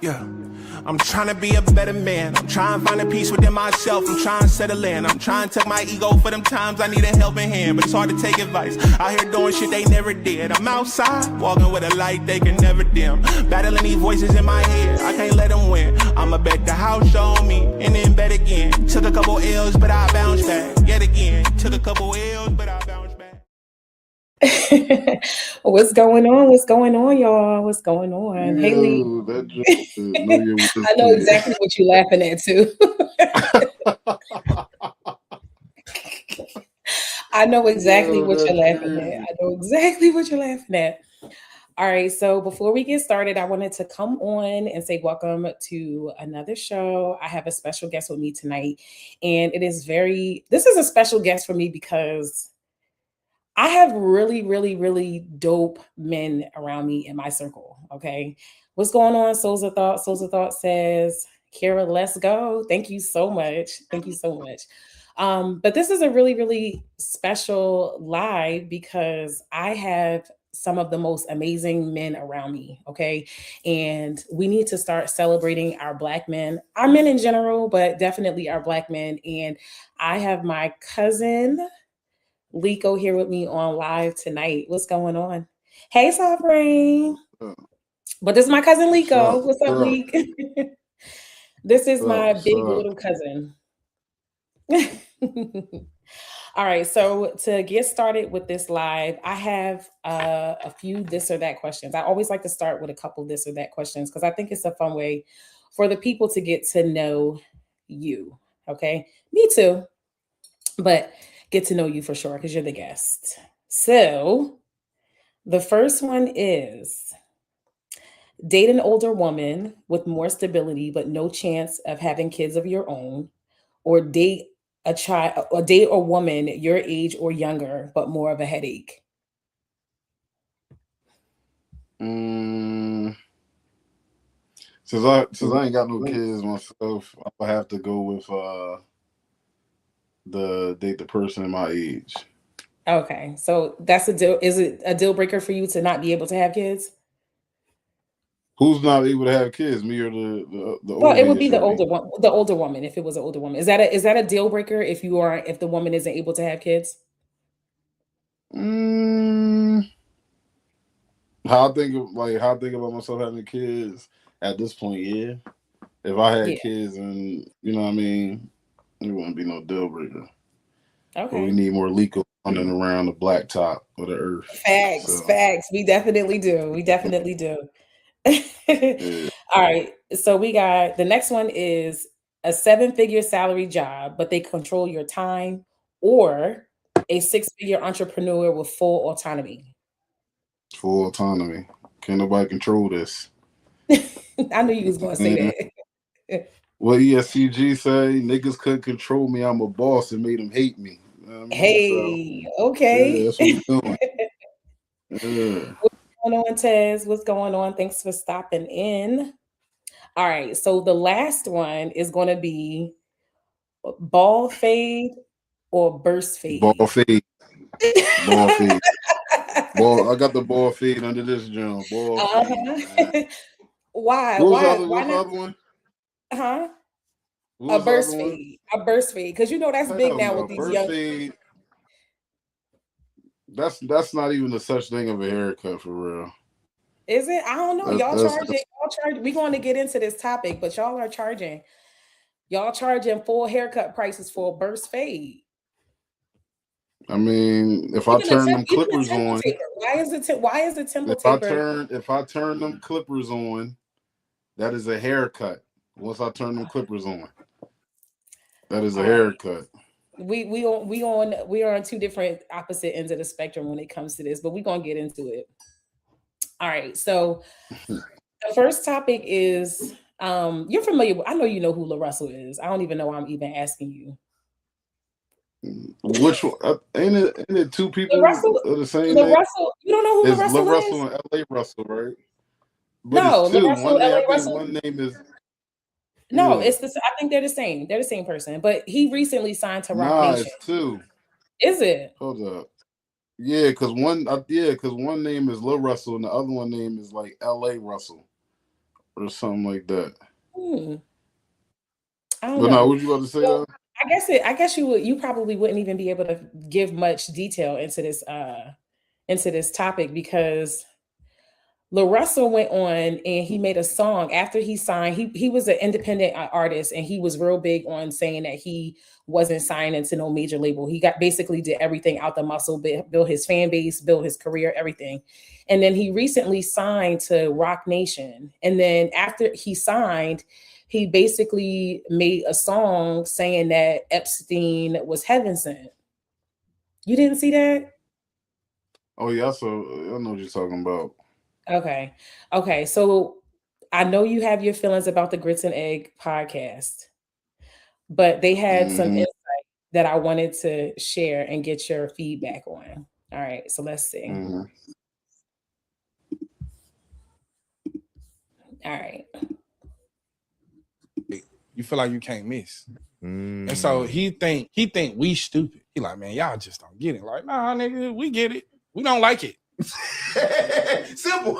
Yeah. I'm trying to be a better man. I'm trying to find a peace within myself. I'm trying to settle in. I'm trying to take my ego for them times I need a helping hand. But it's hard to take advice. Out here doing shit they never did. I'm outside, walking with a light they can never dim. Battling these voices in my head. I can't let them win. I'ma bet the house on me and then bet again. Took a couple L's, but I bounced back. Yet again. Took a couple L's, but I bounced back. What's going on? What's going on, y'all? What's going on? Haley, That joke is Know Your Worth I know Kid. exactly what you're laughing at too. I know exactly what you're that's laughing at. crazy. I know exactly what you're laughing at. All right, so before we get started, I wanted to come on and say welcome to another show. I have a special guest with me tonight, and this is a special guest for me because I have really, really, really dope men around me in my circle. Okay. What's going on, Souls of Thought? Souls of Thought says, Kara, let's go. Thank you so much. Thank you so much. But this is a really, really special live because I have some of the most amazing men around me. Okay. And we need to start celebrating our Black men, our men in general, but definitely our Black men. And I have my cousin Lico here with me on live tonight. What's going on? Hey, Sovereign. Uh, But this is my cousin What's Lico. up? What's up, What's up? Leek? This is my What's big up? little cousin. All right, so to get started with this live, I have a few this or that questions. I always like to start with a couple this or that questions because I think it's a fun way for the people to get to know you. Okay, me too, but get to know you for sure because you're the guest. So the first one is date an older woman with more stability but no chance of having kids of your own, or date a child or date a woman your age or younger but more of a headache. Mm, since I ain't got no kids myself, I would have to go with the date the person in my age. Okay, so that's a deal. Is it a deal breaker for you to not be able to have kids? Who's not able to have kids? Me or the Well, old it would head be the shorty? older one, the older woman. If it was an older woman, is that a deal breaker if the woman isn't able to have kids? Mm, how I think about myself having kids at this point. Yeah, if I had Yeah. kids, and you know what I mean, it wouldn't be no deal breaker. But we Okay. need more Lico running around the blacktop of the earth. Facts, So facts. We definitely do. We definitely do. yeah. All right. So we got the next one is a seven-figure salary job, but they control your time, or a six-figure entrepreneur with full autonomy. Full autonomy. Can't nobody control this. I knew you was gonna say Yeah. that. What ESCG say? Niggas couldn't control me. I'm a boss and made them hate me. You know what I mean? So Hey, yeah, okay. that's what we doing. Yeah. What's going on, Tez? What's going on? Thanks for stopping in. All right. So the last one is going to be ball fade or burst Ball fade. fade. Ball fade. Ball. I got the ball fade under this jump. Ball fade, man. Uh-huh. Why? What was the Why? other? Why What's the not? other one? Huh? What A was the other burst one? fade. A burst fade. Because you know that's big Hell now with no. these Burst young. fade. That's not even a such thing of a haircut for real. Is it? I don't know. Y'all charging. That's Y'all charge. We're going to get into this topic, but y'all are charging. Y'all charging full haircut prices for a burst fade. I mean, if I turn them Even a clippers temple on, taper. Why is the temple taper? if I turn them clippers on, that is a haircut. Once I turn them clippers on, that is a All right. haircut. We are on two different opposite ends of the spectrum when it comes to this, but we're gonna get into it. All right. So the first topic is you're familiar with, I know you know who La Russell is. I don't even know why I'm even asking you. Which one? Ain't it two La people Russell, of the same La name? Russell, you don't know who La It's La Russell Russell is? and L.A. Russell, right? But it's No, La two. Russell, One name, I LA think Russell. one name is No, yeah. it's the I think they're the same. They're the same person, but he recently signed to Rock Nah, Nation. it's two. Is it? Hold up. Yeah, because one name is Lil Russell and the other one name is like L.A. Russell. or something like that. I don't But know. no, what you about to say? Well, I guess you probably wouldn't even be able to give much detail into this topic because Lil Russell went on and he made a song after he signed. He was an independent artist and he was real big on saying that he wasn't signed into no major label. He got basically did everything out the muscle, build his fan base, build his career, everything. And then he recently signed to Rock Nation. And then after he signed, he basically made a song saying that Epstein was heaven sent. You didn't see that? Oh yeah, I know what you're talking about. Okay. So I know you have your feelings about the Grits and Egg podcast, but they had some insight that I wanted to share and get your feedback on. All right, so let's see. All right. You feel like you can't miss. And so he think we stupid. He like, man, y'all just don't get it. Like, nah, nigga, we get it. We don't like it. Simple.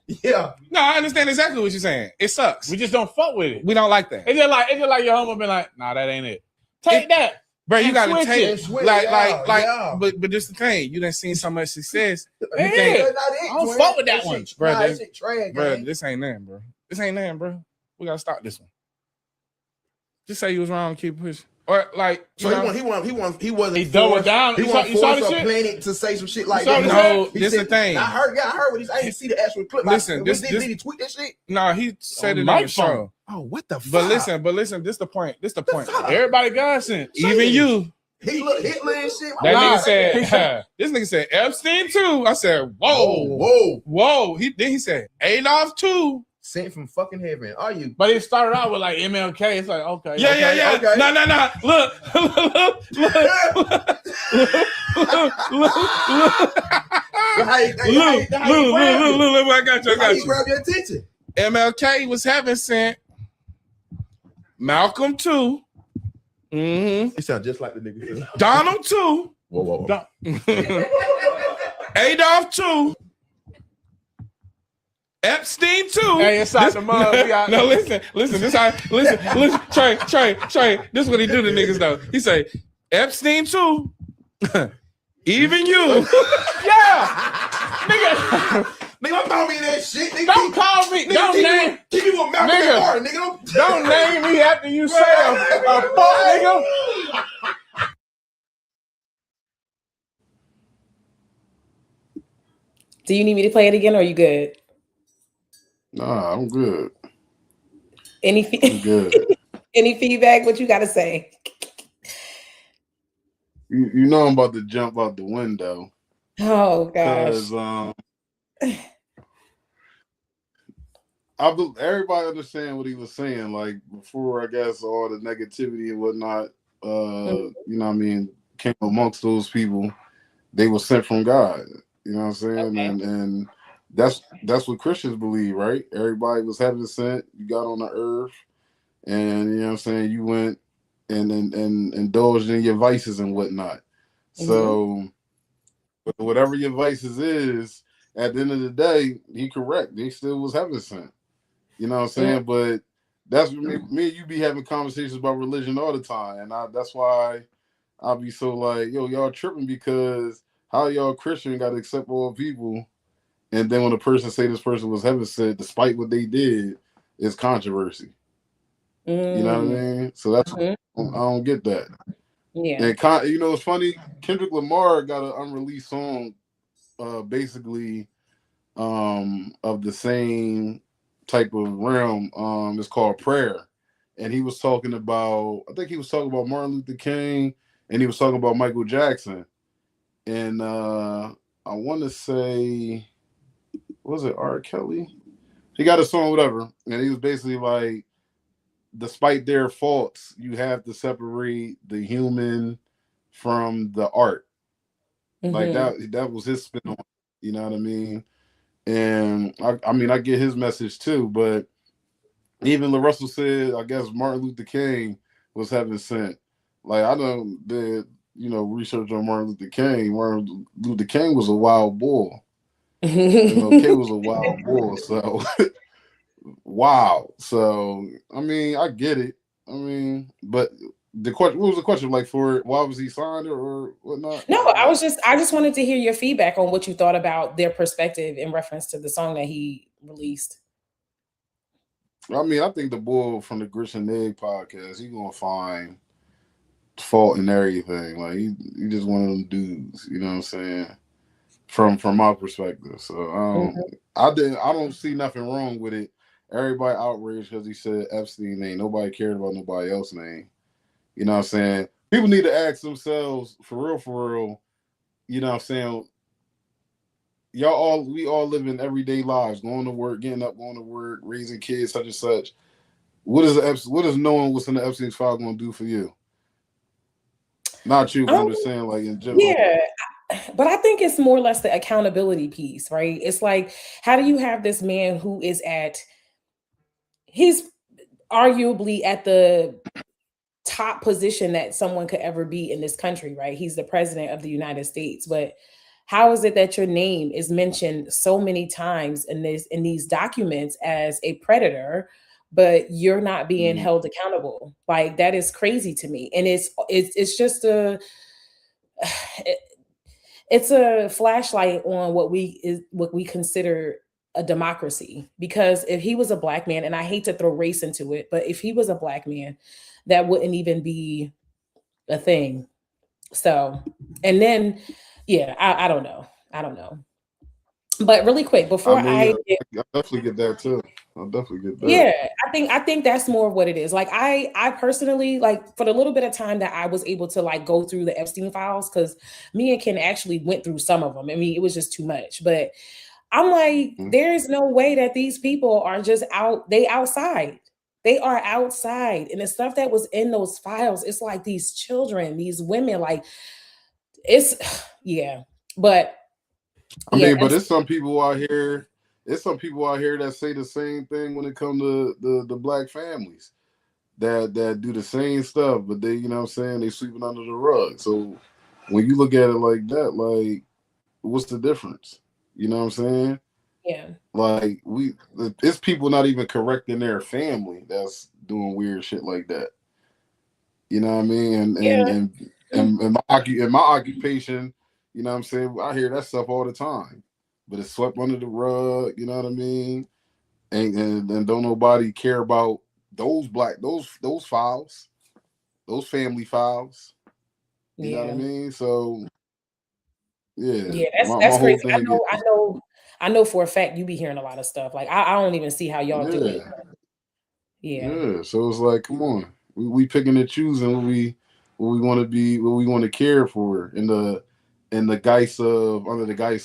Yeah. No, I understand exactly what you're saying. It sucks. We just don't fuck with it. We don't like that. It's just like your homie been like, nah, that ain't it. Take that. Bro, you gotta take it. But this the thing. You done seen so much success. Yeah. I don't fuck with that one. Bro, that shit trash, this ain't nothing, bro. This ain't nothing, bro. We gotta stop this one. Just say you was wrong, keep pushing. Or like, so he wasn't. He doubled down. He You saw the shit? Planet to say some shit like that. No, this the thing. I heard what he said. I didn't see the actual clip. Listen, did he tweet that shit? No, he said it on the show. Oh, what the fuck? But listen, this the point. Everybody gossip. Even you. He looked Hitler and shit. That nigga said, this nigga said Epstein too. I said, whoa. He said Adolf too. Sent from fucking heaven. Are you? But it started out with like MLK. It's like, okay. Yeah. Okay. No. Look. Look, I got you. He grabbed your attention. MLK was heaven sent. Malcolm too. He sound just like the nigga. Donald too. Whoa. Adolf too. Epstein too. Hey, inside the mud. No, listen. Listen. Trey. This is what he do to niggas though. He say, Epstein too. Even you. Yeah. Nigga, don't call me that shit. Nigga, don't call me. Don't name. Give me what Malcolm nigga. Nigga, don't name me after you say a fuck nigga. Do you need me to play it again or are you good? Nah, I'm good. I'm good. Any feedback? What you got to say? You know I'm about to jump out the window. Oh gosh. Everybody understand what he was saying. Like before, I guess all the negativity and whatnot, you know what I mean, came amongst those people. They were sent from God. You know what I'm saying? Okay. And that's what Christians believe, right? Everybody was heaven sent. You got on the earth, and you know what I'm saying. You went and indulged in your vices and whatnot. So, whatever your vices is, at the end of the day, he correct. They still was heaven sent. You know what I'm saying? But that's me and you be having conversations about religion all the time, and that's why I'll be so like, yo, y'all tripping because how y'all Christian got to accept all people. And then when a person say this person was heaven sent, despite what they did, it's controversy. You know what I mean? So that's I don't get that. Yeah. And you know, it's funny. Kendrick Lamar got an unreleased song, basically, of the same type of realm. It's called Prayer, and he was talking about. I think he was talking about Martin Luther King, and he was talking about Michael Jackson, and I want to say. Was it R. Kelly? He got a song, whatever, and he was basically like, despite their faults, you have to separate the human from the art. Like that was his spin on it, you know what I mean? And I mean, I get his message too, but even Lil Russell said, I guess Martin Luther King was heaven sent. Like I did, research on Martin Luther King. Martin Luther King was a wild bull. MLK was a wild bull, so wow. So I mean, I get it. I mean, but the question, what was the question? Like, for why was he signed or whatnot? No, I just wanted to hear your feedback on what you thought about their perspective in reference to the song that he released. I mean, I think the boy from the Grits and Egg podcast, he gonna find fault in everything. Like he just one of them dudes, you know what I'm saying? From my perspective. So I don't see nothing wrong with it. Everybody outraged because he said Epstein name. Nobody cared about nobody else's name. You know what I'm saying? People need to ask themselves for real, you know what I'm saying? We all living everyday lives, going to work, getting up, going to work, raising kids, such and such. What is knowing what's in the Epstein's file going to do for you? Not you, but I'm just saying, like, in general. Yeah, but I think it's more or less the accountability piece, right? It's like, how do you have this man who is he's arguably at the top position that someone could ever be in this country, right? He's the president of the United States, but how is it that your name is mentioned so many times in these documents as a predator, but you're not being held accountable? Like, that is crazy to me. And it's just it's a flashlight on what we consider a democracy. Because if he was a black man, and I hate to throw race into it, but if he was a black man, that wouldn't even be a thing. So, and then, yeah, I don't know. But really quick, before I definitely get that too. I'll definitely get that. Yeah, I think that's more of what it is. Like, I personally, like, for the little bit of time that I was able to like go through the Epstein files, because me and Ken actually went through some of them. I mean, it was just too much. But I'm like, there's no way that these people are just outside. They are outside. And the stuff that was in those files, it's like these children, these women, like, it's yeah. But I mean, but there's some people out here. There's some people out here that say the same thing when it comes to the black families that do the same stuff, but they, you know what I'm saying, they sweeping under the rug. So when you look at it like that, like, what's the difference? You know what I'm saying? Yeah. Like, it's people not even correcting their family that's doing weird shit like that. You know what I mean? And in my occupation, you know what I'm saying, I hear that stuff all the time. But it's swept under the rug, you know what I mean? And don't nobody care about those files, those family files. You know what I mean? So yeah, that's crazy. I know for a fact you be hearing a lot of stuff. Like, I don't even see how y'all do it. Yeah. So it's like, come on, we picking and choosing what we want to be, what we want to care for under the guise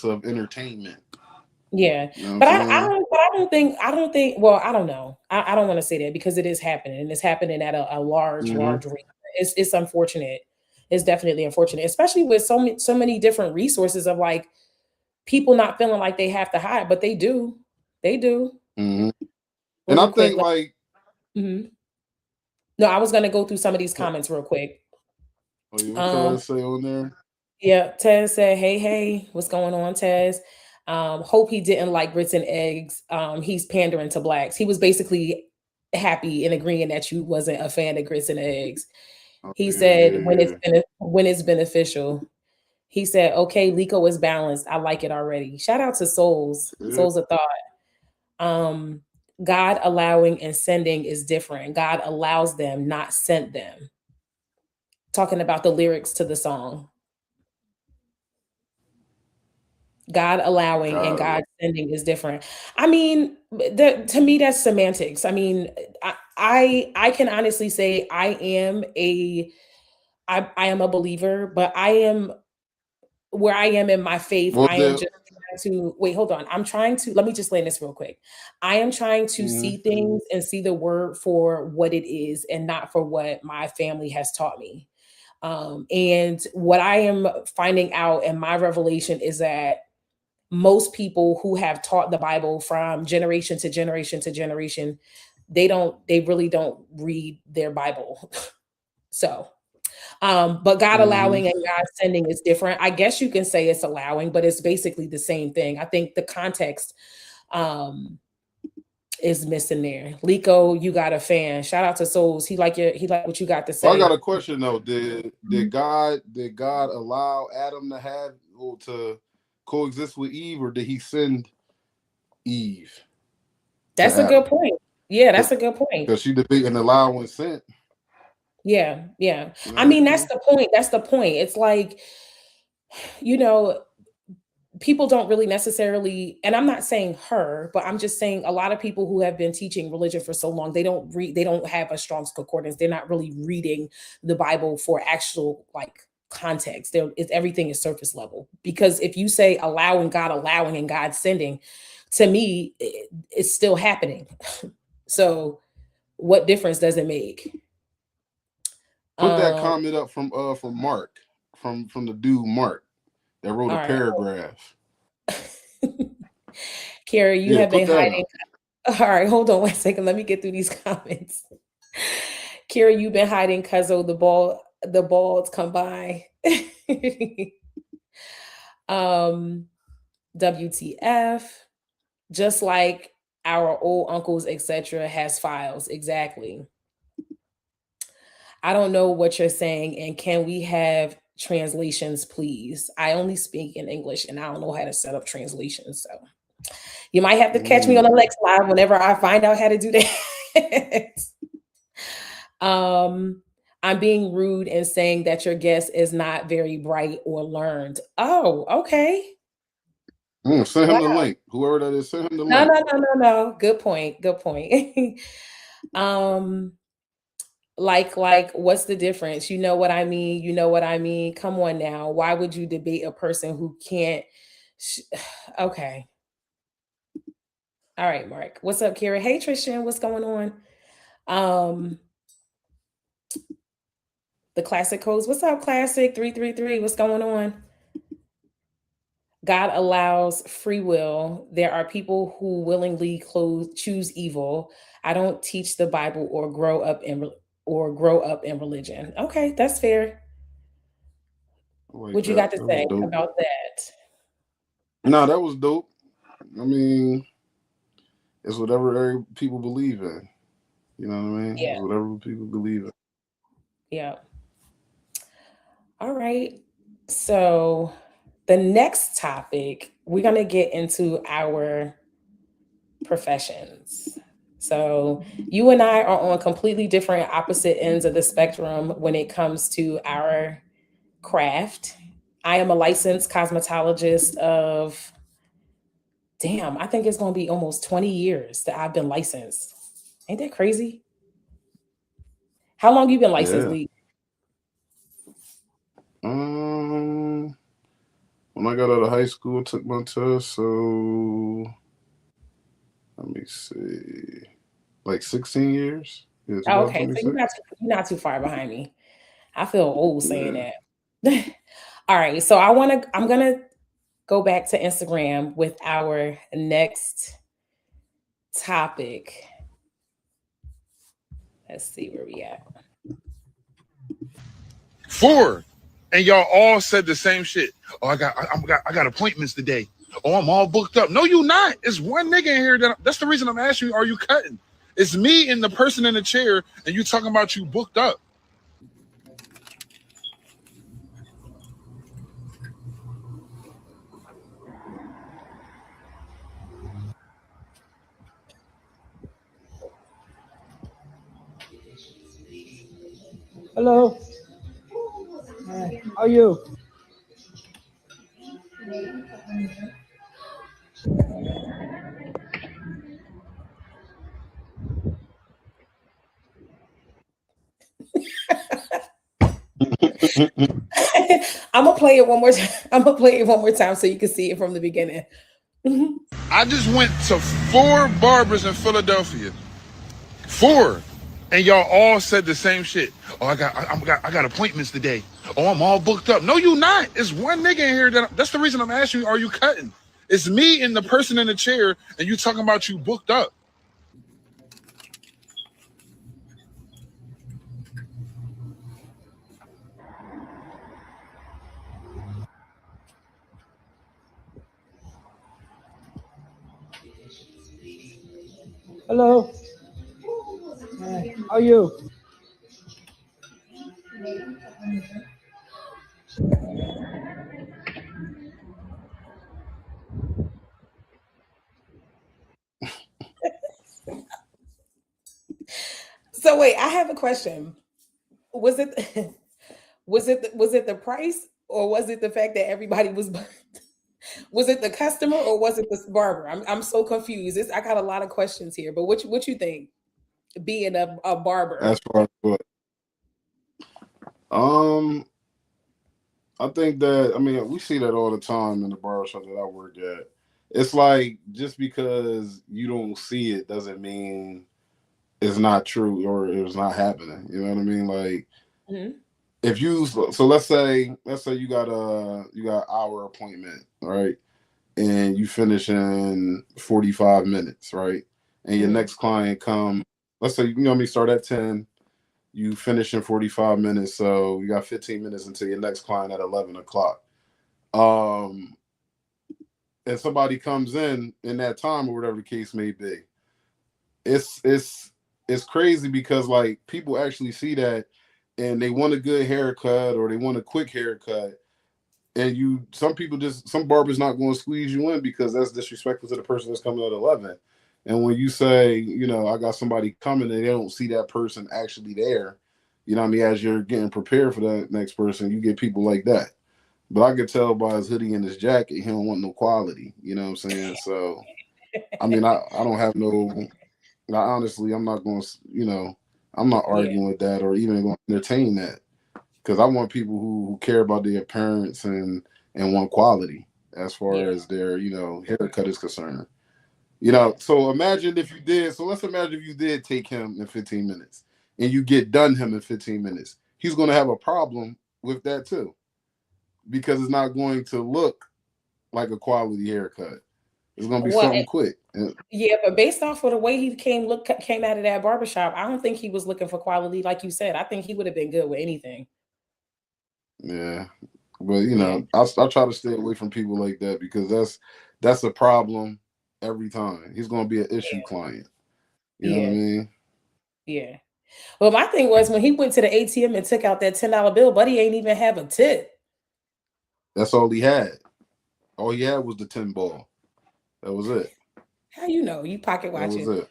of entertainment. Yeah. You know but I don't think, well, I don't know. I don't want to say that, because it is happening, and it's happening at a large rate. It's unfortunate. It's definitely unfortunate, especially with so many different resources of like people not feeling like they have to hide, but they do. And I think no, I was gonna go through some of these comments real quick. Oh, you want to say on there? Yeah, Tez said, hey, what's going on, Tez? Hope he didn't like grits and eggs. He's pandering to blacks. He was basically happy and agreeing that you wasn't a fan of grits and eggs. He said when it's beneficial. He said, okay, Liko is balanced. I like it already. Shout out to Souls of Thought. God allowing and sending is different. God allows them, not sent them. Talking about the lyrics to the song. God allowing and God sending is different. I mean, to me, that's semantics. I mean, I can honestly say I am a believer, but I am where I am in my faith. I am just trying to wait. Hold on. Let me just land this real quick. I am trying to see things and see the word for what it is, and not for what my family has taught me. And what I am finding out in my revelation is that most people who have taught the Bible from generation to generation to generation, they really don't read their Bible. So, but God allowing and God sending is different. I guess you can say it's allowing, but it's basically the same thing. I think the context is missing there. Lico, you got a fan. Shout out to Souls. He like what you got to say. I got a question though. Did God allow Adam to have or to coexist with Eve, or did he send Eve? That's a good point. Yeah, that's a good point. Because she debating allow and sent. Yeah. You know I mean, that's the point. That's the point. It's like, people don't really necessarily, and I'm not saying her, but I'm just saying a lot of people who have been teaching religion for so long, they don't have a Strong's Concordance. They're not really reading the Bible for actual like context. Everything is surface level. Because if you say allowing and God sending, to me, it's still happening. So what difference does it make? Put that comment up from Mark, from the dude Mark that wrote a paragraph. Carrie, you have been hiding. All right, hold on 1 second. Let me get through these comments. Carrie, you've been hiding because of the balls come by. WTF, just like our old uncles, etc., has files. Exactly. I don't know what you're saying, and can we have translations, please? I only speak in English, and I don't know how to set up translations, so you might have to catch me on the next live whenever I find out how to do that. I'm being rude and saying that your guest is not very bright or learned. Oh, okay. Send him the link. Whoever that is, send him the link. No. Good point. Like, what's the difference? You know what I mean? Come on now. Why would you debate a person who can't? Okay. All right, Mark. What's up, Kira? Hey, Trishan. What's going on? The classic codes. What's up, classic 333? What's going on? God allows free will. There are people who willingly choose evil. I don't teach the Bible or grow up in religion. Okay, that's fair. What you got to say about that? No, that was dope. I mean, it's whatever people believe in. You know what I mean? Yeah. It's whatever people believe in. Yeah. All right. So the next topic, we're going to get into our professions. So you and I are on completely different opposite ends of the spectrum when it comes to our craft. I am a licensed cosmetologist of, I think it's going to be almost 20 years that I've been licensed. Ain't that crazy? How long you been licensed, Lee? When I got out of high school, took my test, so let me see, like 16 years. Yeah, okay, so you're not too far behind me. I feel old saying that. All right, so I'm gonna go back to Instagram with our next topic. Let's see where we at. 4, and y'all all said the same shit. Oh, I got appointments today. Oh, I'm all booked up. No, you not. It's one nigga in here that's the reason I'm asking you. Are you cutting? It's me and the person in the chair, and you talking about you booked up. Hello. Hi. How are you? I'm gonna play it one more time. So you can see it from the beginning. I just went to 4 barbers in Philadelphia. 4, and y'all all said the same shit. Oh, I got appointments today. Oh, I'm all booked up. No, you not. It's one nigga in here that's the reason I'm asking you. Are you cutting? It's me and the person in the chair, and you talking about you booked up. Hello. Hi. How are you? So wait, I have a question. Was it was it the price, or was it the fact that everybody was was it the customer, or was it the barber? I'm so confused. I got a lot of questions here, but what you think, being a barber? As far as what? Um, I think that, I mean, we see that all the time in the barbershop that I work at. It's like, just because you don't see it doesn't mean it's not true or it's not happening. You know what I mean? Like, Mhm. if you, so let's say you got hour appointment, right? And you finish in 45 minutes, right? And your Mhm. next client come, let's say, you know what I mean, start at 10, you finish in 45 minutes, so you got 15 minutes until your next client at 11 o'clock. Um, and somebody comes in that time or whatever the case may be. It's crazy because like people actually see that and they want a good haircut or they want a quick haircut. And some barbers not going to squeeze you in because that's disrespectful to the person that's coming at 11. And when you say, I got somebody coming and they don't see that person actually there, you know what I mean, as you're getting prepared for that next person, you get people like that. But I could tell by his hoodie and his jacket, he don't want no quality. You know what I'm saying? So, I mean, I don't have no, honestly, I'm not going to, I'm not Yeah, arguing with that or even going to entertain that because I want people who care about their appearance and want quality as far yeah. as their haircut is concerned. So imagine if you did. So let's imagine if you did take him in 15 minutes and you get done him in 15 minutes. He's going to have a problem with that too because it's not going to look like a quality haircut. It's going to be Well, something quick. yeah, but based off of the way he came out of that barbershop, I don't think he was looking for quality, like you said. I think he would have been good with anything. Yeah, but Yeah, I try to stay away from people like that because that's a problem every time. He's going to be an issue client. You know what I yeah, mean? yeah. Well, my thing was when he went to the ATM and took out that $10 bill, buddy ain't even have a tip. That's all he had. All he had was the 10 ball. That was it. How you know? You pocket That was watching. it.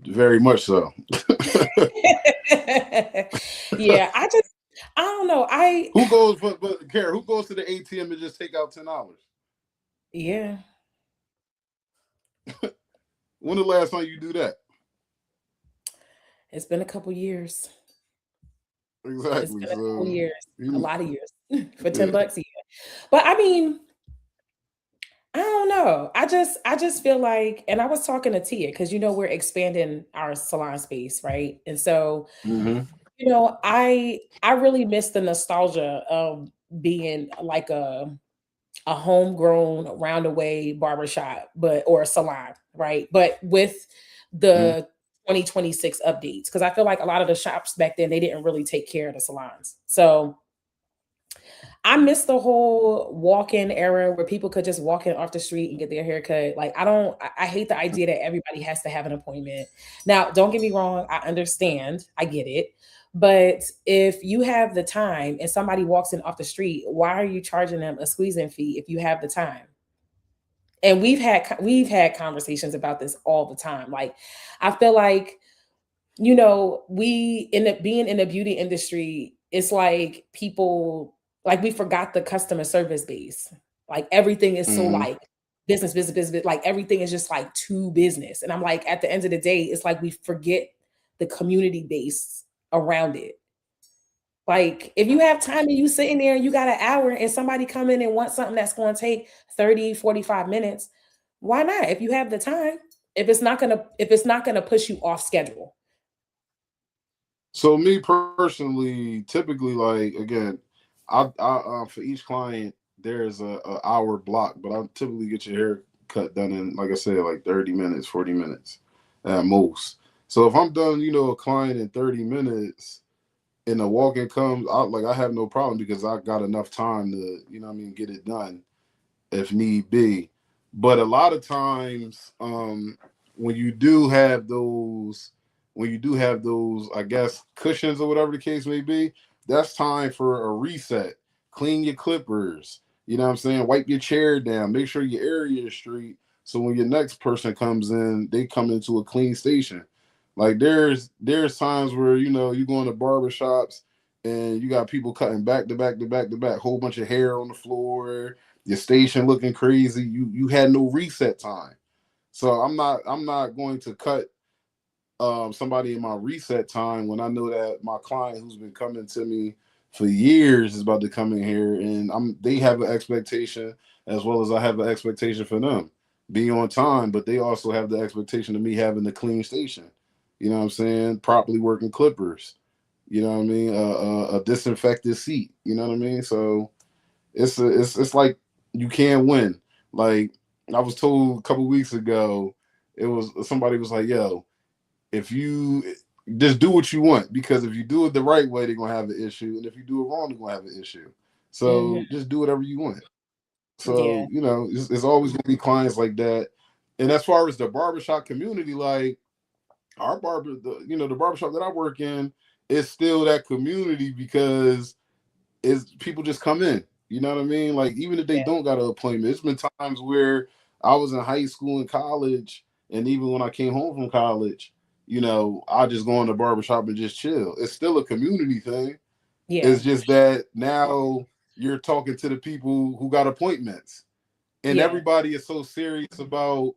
Very much so. Yeah, I don't know. Who goes but Kara, who goes to the ATM and just take out $10? Yeah. When the last time you do that? It's been a couple years. It's Exactly. been a couple So years, a lot of years for yeah. $10 a year. But I mean, I don't know. I just feel like, and I was talking to Tia because we're expanding our salon space, right? And so, Mm-hmm. I really miss the nostalgia of being like a homegrown roundaway barbershop, or a salon, right? But with Mm-hmm. the 2026 updates, because I feel like a lot of the shops back then they didn't really take care of the salons. So I miss the whole walk-in era where people could just walk in off the street and get their hair cut. Like I hate the idea that everybody has to have an appointment. Now, don't get me wrong, I understand, I get it. But if you have the time and somebody walks in off the street, why are you charging them a squeezing fee if you have the time? And we've had conversations about this all the time. Like I feel like we end up being in the beauty industry. It's like people, like we forgot the customer service base. Like everything is so Mm-hmm. like business, business, business. Like everything is just like to business. And I'm like, at the end of the day, it's like we forget the community base around it. Like if you have time and you sitting there and you got an hour and somebody come in and want something that's going to take 30, 45 minutes, why not? If you have the time, if it's not gonna push you off schedule. So me personally, typically, like again, I for each client there's a hour block, but I typically get your hair cut done in, like I said, like 30 minutes, 40 minutes at most. So if I'm done, a client in 30 minutes and the walk-in comes, I have no problem because I got enough time to, get it done if need be. But a lot of times, when you do have those, I guess, cushions or whatever the case may be, that's time for a reset. Clean your clippers. You know what I'm saying? Wipe your chair down. Make sure your area is straight. So when your next person comes in, they come into a clean station. Like there's times where, you know, you go into barbershops and you got people cutting back to back to back to back, whole bunch of hair on the floor, your station looking crazy. You had no reset time. So I'm not going to cut somebody in my reset time when I know that my client who's been coming to me for years is about to come in here, and they have an expectation as well as I have an expectation for them. Be on time, but they also have the expectation of me having a clean station. You know what I'm saying? Properly working clippers. You know what I mean? A disinfected seat. You know what I mean? So it's like you can't win. Like I was told a couple weeks ago, somebody was like, "Yo, if you just do what you want, because if you do it the right way, they're gonna have an issue, and if you do it wrong, they're gonna have an issue. So just do whatever you want." So you know, it's always gonna be clients like that. And as far as the barbershop community, like our the barbershop that I work in is still that community because it's people just come in. You know what I mean? Like even if they don't got an appointment, it's been times where I was in high school and college, and even when I came home from college, you know, I just go in the barbershop and just chill. It's still a community thing. Yeah. It's just that now you're talking to the people who got appointments, and everybody is so serious about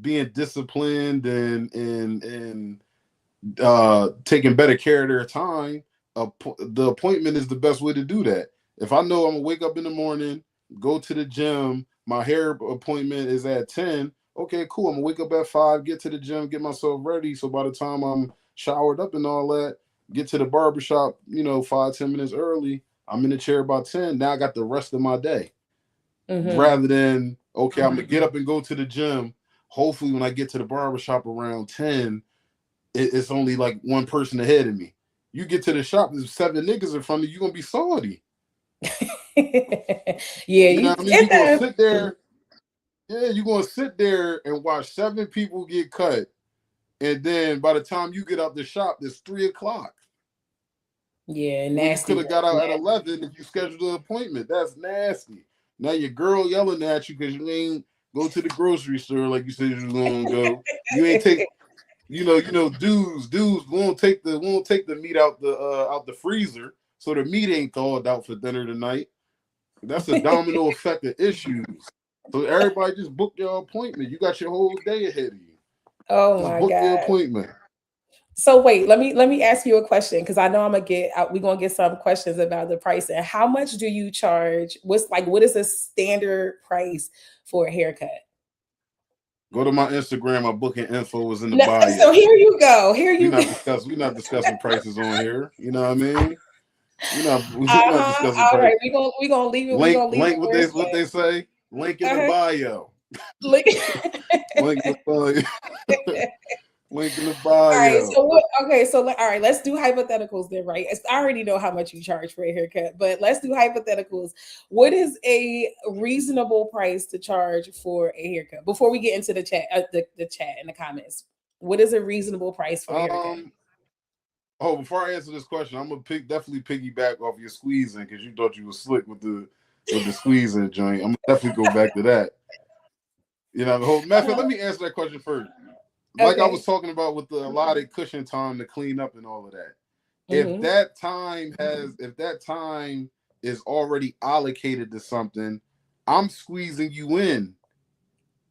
being disciplined and taking better care of their time. The appointment is the best way to do that. If I know I'm gonna wake up in the morning, go to the gym, my hair appointment is at 10. Okay, cool. I'm gonna wake up at 5, get to the gym, get myself ready. So by the time I'm showered up and all that, get to the barbershop, 5-10 minutes early. I'm in the chair about 10. Now I got the rest of my day. Rather than, okay, I'm gonna get up and go to the gym. Hopefully when I get to the barbershop around 10, it's only like one person ahead of me. You get to the shop, there's 7 niggas in front of you, you're gonna be salty. You know what I mean? You're gonna sit there. Yeah, you're gonna sit there and watch 7 people get cut, and then by the time you get out the shop, it's 3:00. Yeah, nasty. You could have got out at 11 if you scheduled an appointment. That's nasty. Now your girl yelling at you because you ain't go to the grocery store like you said you was gonna go. You ain't take, dudes won't take the meat out the freezer, so the meat ain't thawed out for dinner tonight. That's a domino effect of issues. So everybody just book your appointment. You got your whole day ahead of you. Oh just my book God. your appointment. So wait, let me ask you a question because I know we're gonna get some questions about the pricing. How much do you charge? What is the standard price for a haircut? Go to my Instagram. My booking info is in the bio. So here you go. We're not discussing prices on here. You know what I mean? We're not discussing all prices. Right, we're gonna leave it. Link what they say. Link in the bio. Link in the bio. Link in the bio. All right. So all right. Let's do hypotheticals then, right? I already know how much you charge for a haircut, but let's do hypotheticals. What is a reasonable price to charge for a haircut? Before we get into the chat, the chat and the comments, what is a reasonable price for a haircut? Before I answer this question, I'm gonna definitely piggyback off your squeezing because you thought you were slick with the squeezing joint. I'm gonna definitely go back to that. Let me answer that question first. Like I was talking about with the allotted cushion time to clean up and all of that. If that time is already allocated to something, I'm squeezing you in.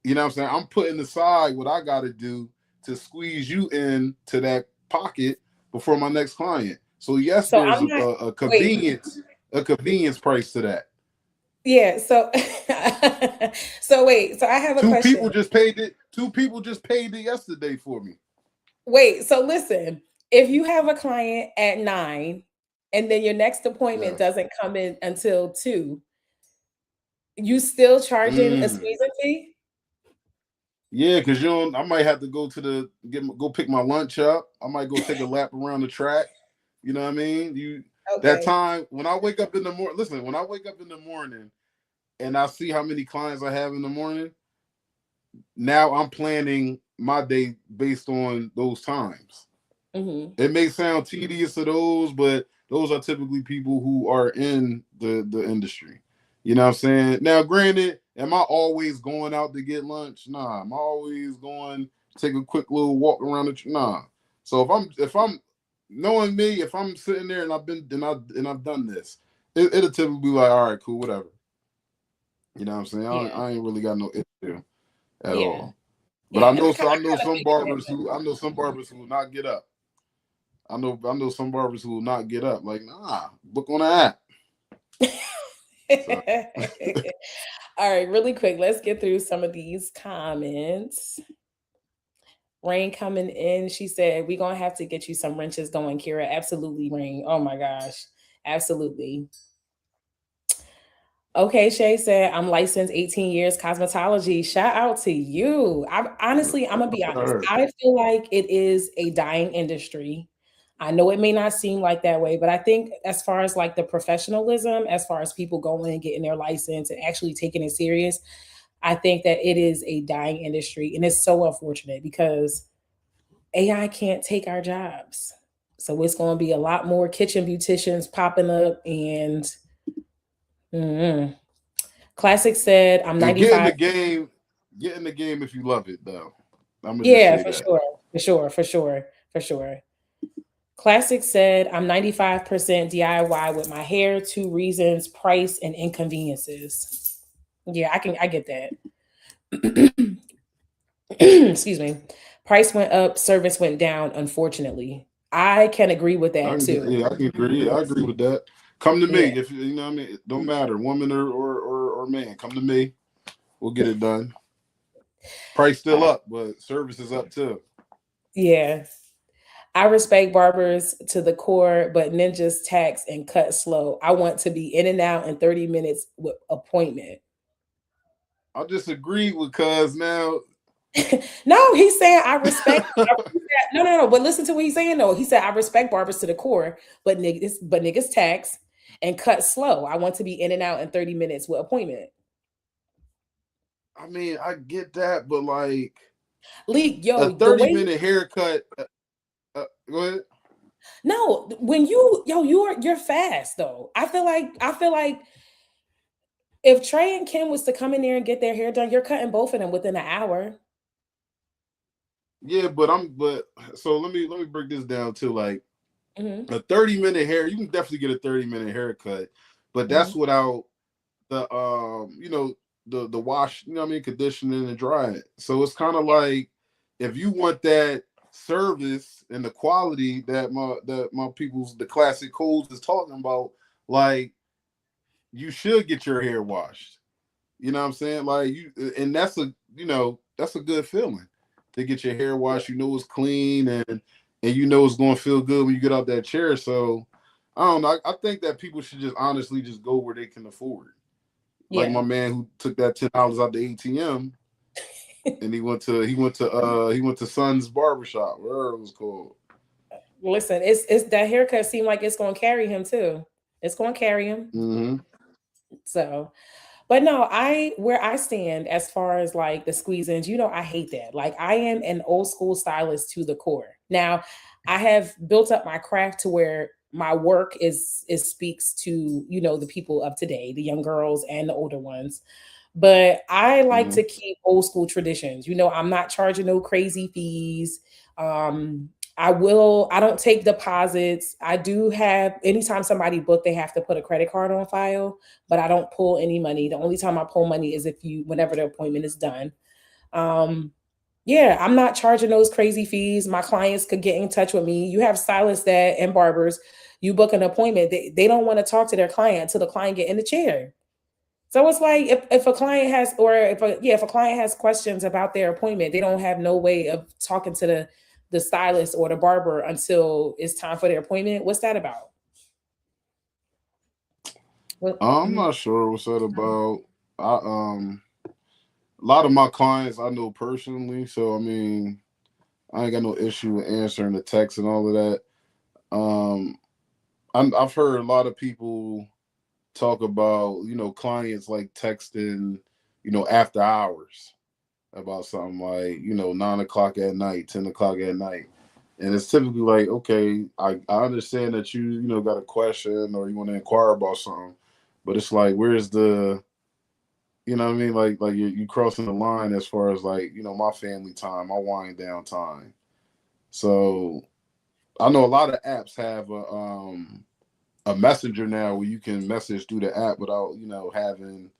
You know what I'm saying? I'm putting aside what I got to do to squeeze you in to that pocket before my next client. So yes, there's a convenience price to that. Yeah. So wait. So I have a question. Two people just paid it yesterday for me. Wait. So listen, if you have a client at 9, and then your next appointment doesn't come in until 2, you still charging a squeezing fee? Yeah, because I might have to go pick my lunch up. I might go take a lap around the track. You know what I mean? That time when I wake up in the morning. Listen, when I wake up in the morning and I see how many clients I have in the morning, now I'm planning my day based on those times. Mm-hmm. It may sound tedious to those, but those are typically people who are in the industry. You know what I'm saying? Now, granted, am I always going out to get lunch? Nah. Am I always going to take a quick little walk around nah. So if I'm knowing me, if I'm sitting there and I've done this, it'll typically be like, all right, cool, whatever. You know what I'm saying? I ain't really got no issue at all. But Yeah, I know some barbers who will not get up. I know some barbers who will not get up. Like, nah, book on the app. All right, really quick, let's get through some of these comments. Rain coming in, she said, we're going to have to get you some wrenches going, Kira. Absolutely, Rain. Oh my gosh. Absolutely. Okay, Shay said, I'm licensed 18 years cosmetology. Shout out to you. I'm gonna be honest. I feel like it is a dying industry. I know it may not seem like that way, but I think as far as like the professionalism, as far as people going and getting their license and actually taking it serious, I think that it is a dying industry. And it's so unfortunate because AI can't take our jobs. So it's going to be a lot more kitchen beauticians popping up and Classic said, I'm 95. Get in the game if you love it, though. Yeah, for sure. Classic said, I'm 95% DIY with my hair. 2 reasons: price and inconveniences. Yeah, I get that. Excuse me. Price went up, service went down, unfortunately. I can agree with that too. Yeah, I can agree. I agree with that. Come to me if you know what I mean. It don't matter, woman or man. Come to me. We'll get it done. Price still up, but service is up too. Yeah. I respect barbers to the core, but ninjas tax and cut slow. I want to be in and out in 30 minutes with appointment. I disagree because now. No, he's saying I respect. No. But listen to what he's saying though. He said I respect barbers to the core, but niggas tax and cut slow. I want to be in and out in 30 minutes with appointment. I mean, I get that, but like, Leak, a 30-minute haircut. Go ahead. No, when you're fast though. I feel like if Trey and Kim was to come in there and get their hair done, you're cutting both of them within an hour. Yeah, but so let me break this down to like a 30-minute hair. You can definitely get a 30-minute haircut, but that's without the the wash, you know what I mean, conditioning and drying. So it's kind of like if you want that service and the quality that my people's the classic codes is talking about, like you should get your hair washed. You know what I'm saying? Like and that's a good feeling to get your hair washed. You know it's clean and you know it's going to feel good when you get out that chair. So I don't know. I think that people should just honestly just go where they can afford. Like my man who took that $10 out the ATM and he went to Son's Barbershop, whatever it was called. Listen, it's that haircut seemed like it's going to carry him too. It's going to carry him. Mm-hmm. So, but no, where I stand as far as like the squeeze-ins, I hate that. Like I am an old school stylist to the core. Now, I have built up my craft to where my work is speaks to, the people of today, the young girls and the older ones. But I like to keep old school traditions. I'm not charging no crazy fees. I don't take deposits. I do have, anytime somebody book, they have to put a credit card on file, but I don't pull any money. The only time I pull money is whenever the appointment is done. I'm not charging those crazy fees. My clients could get in touch with me. You have stylists and barbers, you book an appointment. They don't want to talk to their client until the client get in the chair. So it's like if a client has, if a client has questions about their appointment, they don't have no way of talking to the stylist or the barber until it's time for their appointment. What's that about? I'm not sure what's that about. A lot of my clients I know personally, so I mean, I ain't got no issue with answering the text and all of that. I've heard a lot of people talk about, clients like texting, after hours. about something like, 9 o'clock at night, 10 o'clock at night. And it's typically like, okay, I understand that you got a question or you want to inquire about something, but it's like, where's the, you know what I mean? Like you crossing the line as far as like, my family time, my wind down time. So I know a lot of apps have a messenger now where you can message through the app without, having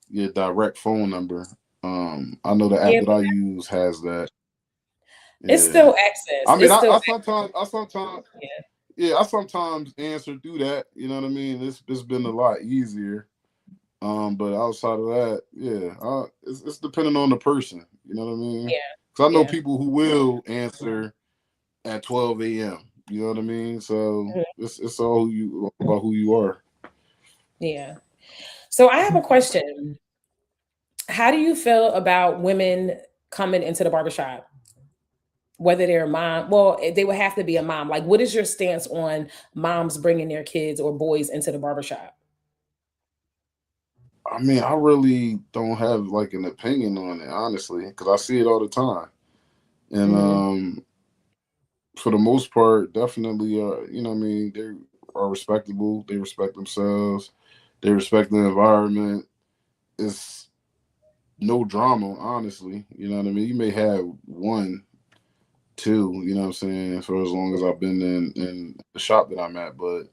your direct phone number. I know the app Yeah, that I use has that. it's Yeah. still access. I mean, It's I still sometimes, yeah. yeah, I sometimes answer through that. You know what I mean? It's been a lot easier. But outside of that, yeah, it's depending on the person. You know what I mean? Yeah. Because I know Yeah. people who will answer at 12 a.m. You know what I mean? So Mhm. it's all about who you are. Yeah. So I have a question. How do you feel about women coming into the barbershop? Whether they're a mom, well, they would have to be a mom. Like, what is your stance on moms bringing their kids or boys into the barbershop? I mean, I really don't have like an opinion on it, honestly, because I see it all the time. And Mhm. for the most part, definitely, what I mean, they are respectable. They respect themselves. They respect the environment. It's no drama, honestly. You know what I mean? You may have one, two, you know what I'm saying, for as long as I've been in the shop that I'm at. But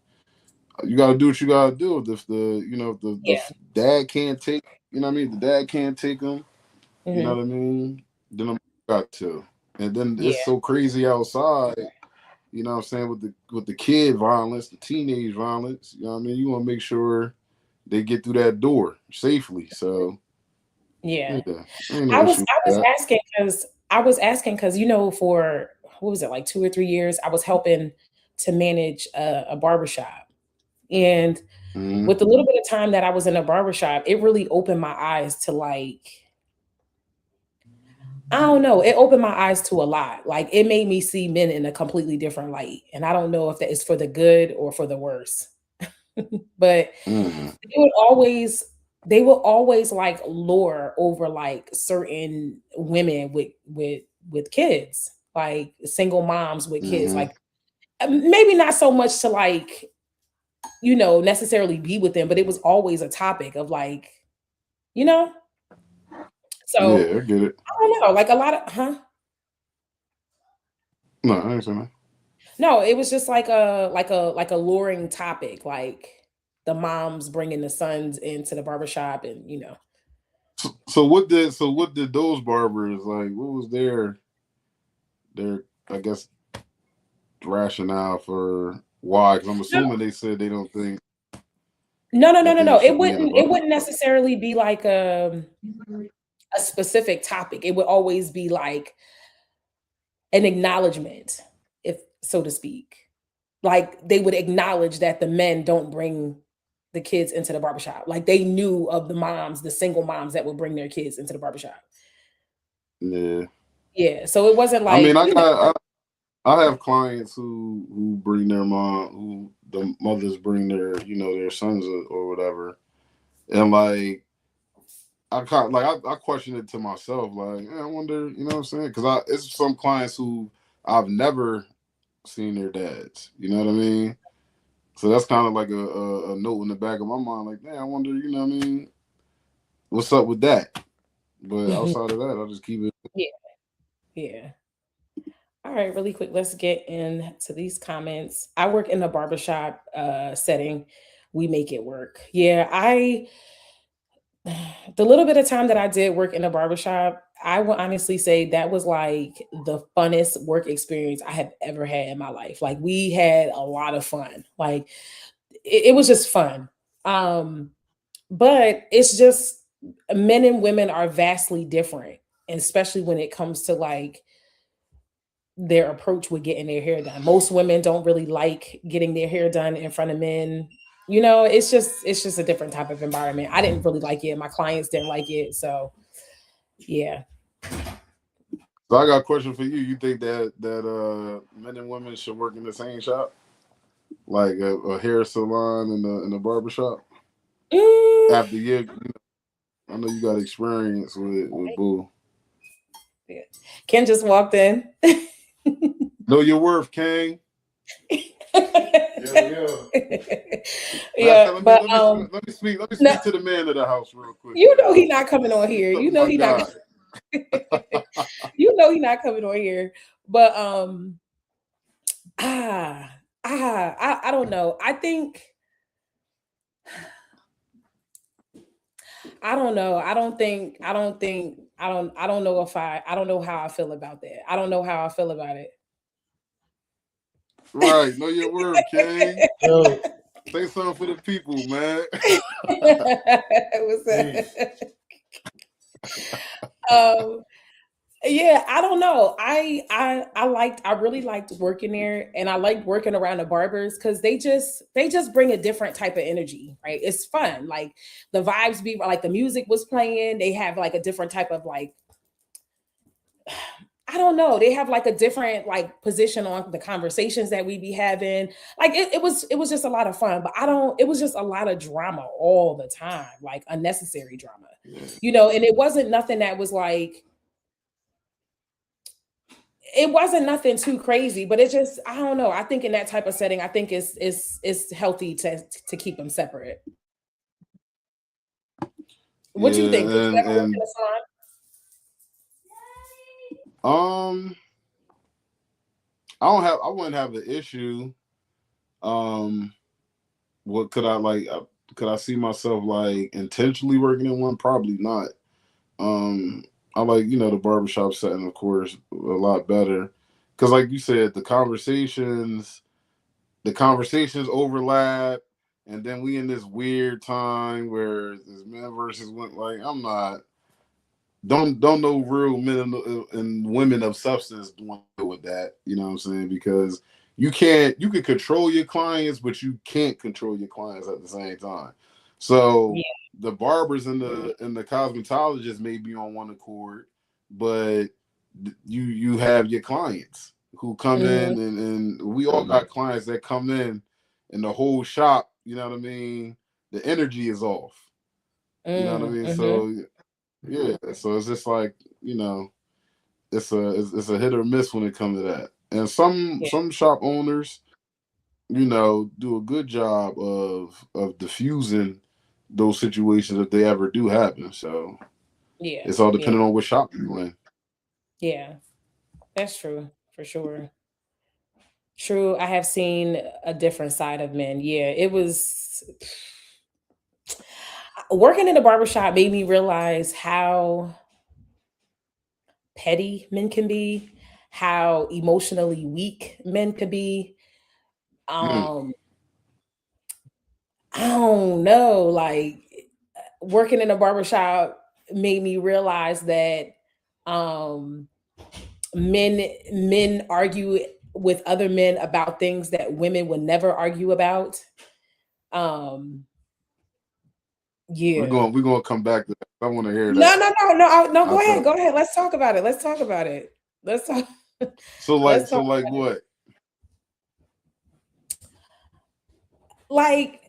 you got to do what you got to do. If the Yeah. dad can't take, you know what I mean, the dad can't take them, you know Mhm. what I mean, then I'm got to. And then Yeah. it's so crazy outside, you know what I'm saying, with the kid violence, the teenage violence, you know what I mean? You want to make sure they get through that door safely. So, Yeah. yeah, ain't no issue I with was that. asking because for what was it, like 2 or 3 years, I was helping to manage a barbershop. And Mhm. with the little bit of time that I was in a barbershop, it really opened my eyes to like, I don't know, it opened my eyes to a lot. Like it made me see men in a completely different light. And I don't know if that is for the good or for the worse. But Mhm. they would always they will always like lure over like certain women with kids, like single moms with kids, Mhm. like maybe not so much to like necessarily be with them, but it was always a topic of like you know so Yeah, I get it. I don't know, like a lot of No, I ain't saying that. no, it was just like a luring topic, like the moms bringing the sons into the barbershop and So what did those barbers like? What was their I guess rationale for why? Because I'm assuming they said they don't think that they no. It should be in a wouldn't bar. it wouldn't necessarily be like a specific topic. It would always be like an acknowledgement, if so to speak. Like they would acknowledge that the men don't bring the kids into the barbershop. Like they knew of the moms, the single moms that would bring their kids into the barbershop. Yeah, Yeah. So it wasn't I mean, like, I have clients who bring their mom, who the mothers bring their sons or whatever, and like I question it to myself, like I wonder, you know what I'm saying? Because it's some clients who I've never seen their dads, you know what I mean? So that's kind of like a note in the back of my mind, like, man, I wonder, you know what I mean? What's up with that? But outside of that, I'll just keep it. yeah, yeah. All right, really quick, let's get into these comments. I work in a barbershop setting. We make it work. Yeah, the little bit of time that I did work in a barbershop, I will honestly say that was like the funnest work experience I have ever had in my life. Like we had a lot of fun. Like it was just fun. Um, but it's just men and women are vastly different, and especially when it comes to like their approach with getting their hair done. Most women don't really like getting their hair done in front of men. It's just a different type of environment. I didn't really like it. My clients didn't like it. So yeah. So I got a question for you. You think that men and women should work in the same shop, like a hair salon and a barber shop? Mm, After I know you got experience with Boo. Yeah. Ken just walked in. Know your worth, King. Yeah, but Let me speak no, to the man of the house real quick. you know he's not coming on here. You know My he's God. not. You know he's not coming on here. But I don't know. I don't know. I don't know how I feel about that. I don't know how I feel about it. Right. Know your worth, King. Yo, Say something for the people, man. What's that? Yeah, I don't know. I really liked working there, and I liked working around the barbers because they just bring a different type of energy, right? It's fun. Like the vibes be like the music was playing, they have like a different type of like I don't know. They have like a different like position on the conversations that we be having. Like it was just a lot of fun, but it was just a lot of drama all the time, like unnecessary drama. And it wasn't nothing that was like it wasn't nothing too crazy, but it just I don't know. I think in that type of setting, I think it's healthy to keep them separate. What you think? Would you ever work in a salon? I wouldn't have an issue. What could I like? Could I see myself like intentionally working in one? Probably not. I like the barbershop setting, of course, a lot better because, like you said, the conversations overlap, and then we in this weird time where it's men versus women. Like I'm not. Don't know real men and women of substance want to deal with that. You know what I'm saying? Because you can control your clients, but you can't control your clients at the same time. So the barbers and the cosmetologists may be on one accord, but you have your clients who come in, and we all got clients that come in, and the whole shop, you know what I mean? The energy is off. You know what I mean? So yeah, so it's just like it's a hit or miss when it comes to that. And some shop owners, do a good job of diffusing those situations if they ever do happen. So it's all depending on what shop you're in. Yeah, that's true for sure. True, I have seen a different side of men. Yeah, it was working in a barbershop made me realize how petty men can be, how emotionally weak men could be. I don't know, like working in a barbershop made me realize that men argue with other men about things that women would never argue about. Yeah. We're gonna come back to that. I want to hear that. No. Go ahead. Let's talk about it. Let's talk. So like what? Like,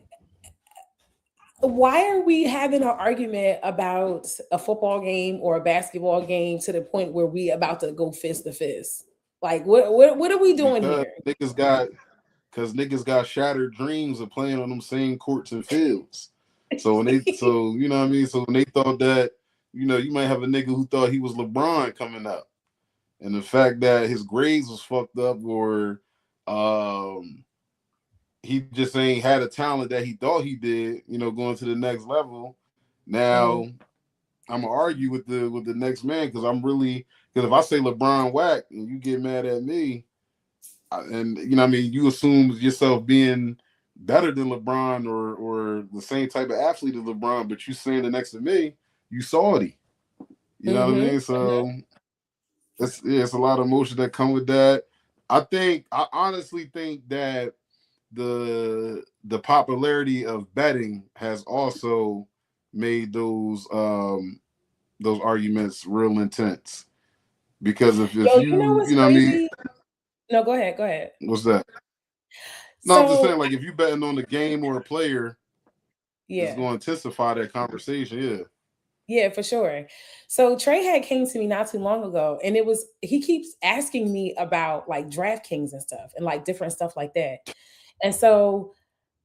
why are we having an argument about a football game or a basketball game to the point where we about to go fist to fist? Like, what are we doing here? Niggas got shattered dreams of playing on them same courts and fields. So when so you know what I mean? So when they thought that, you might have a nigga who thought he was LeBron coming up. And the fact that his grades was fucked up, or he just ain't had a talent that he thought he did, going to the next level. Now I'm gonna argue with the next man because if I say LeBron whack and you get mad at me, and you assume yourself being better than LeBron or the same type of athlete as LeBron, but you standing next to me, you salty. You know what I mean? So it's a lot of emotion that come with that. I honestly think that the popularity of betting has also made those arguments real intense. Because if you what's crazy? What I mean? No, go ahead. What's that? No, I'm just saying, like, if you betting on the game or a player, it's going to intensify that conversation. Yeah, for sure. So Trey had came to me not too long ago, and he keeps asking me about like DraftKings and stuff and like different stuff like that. And so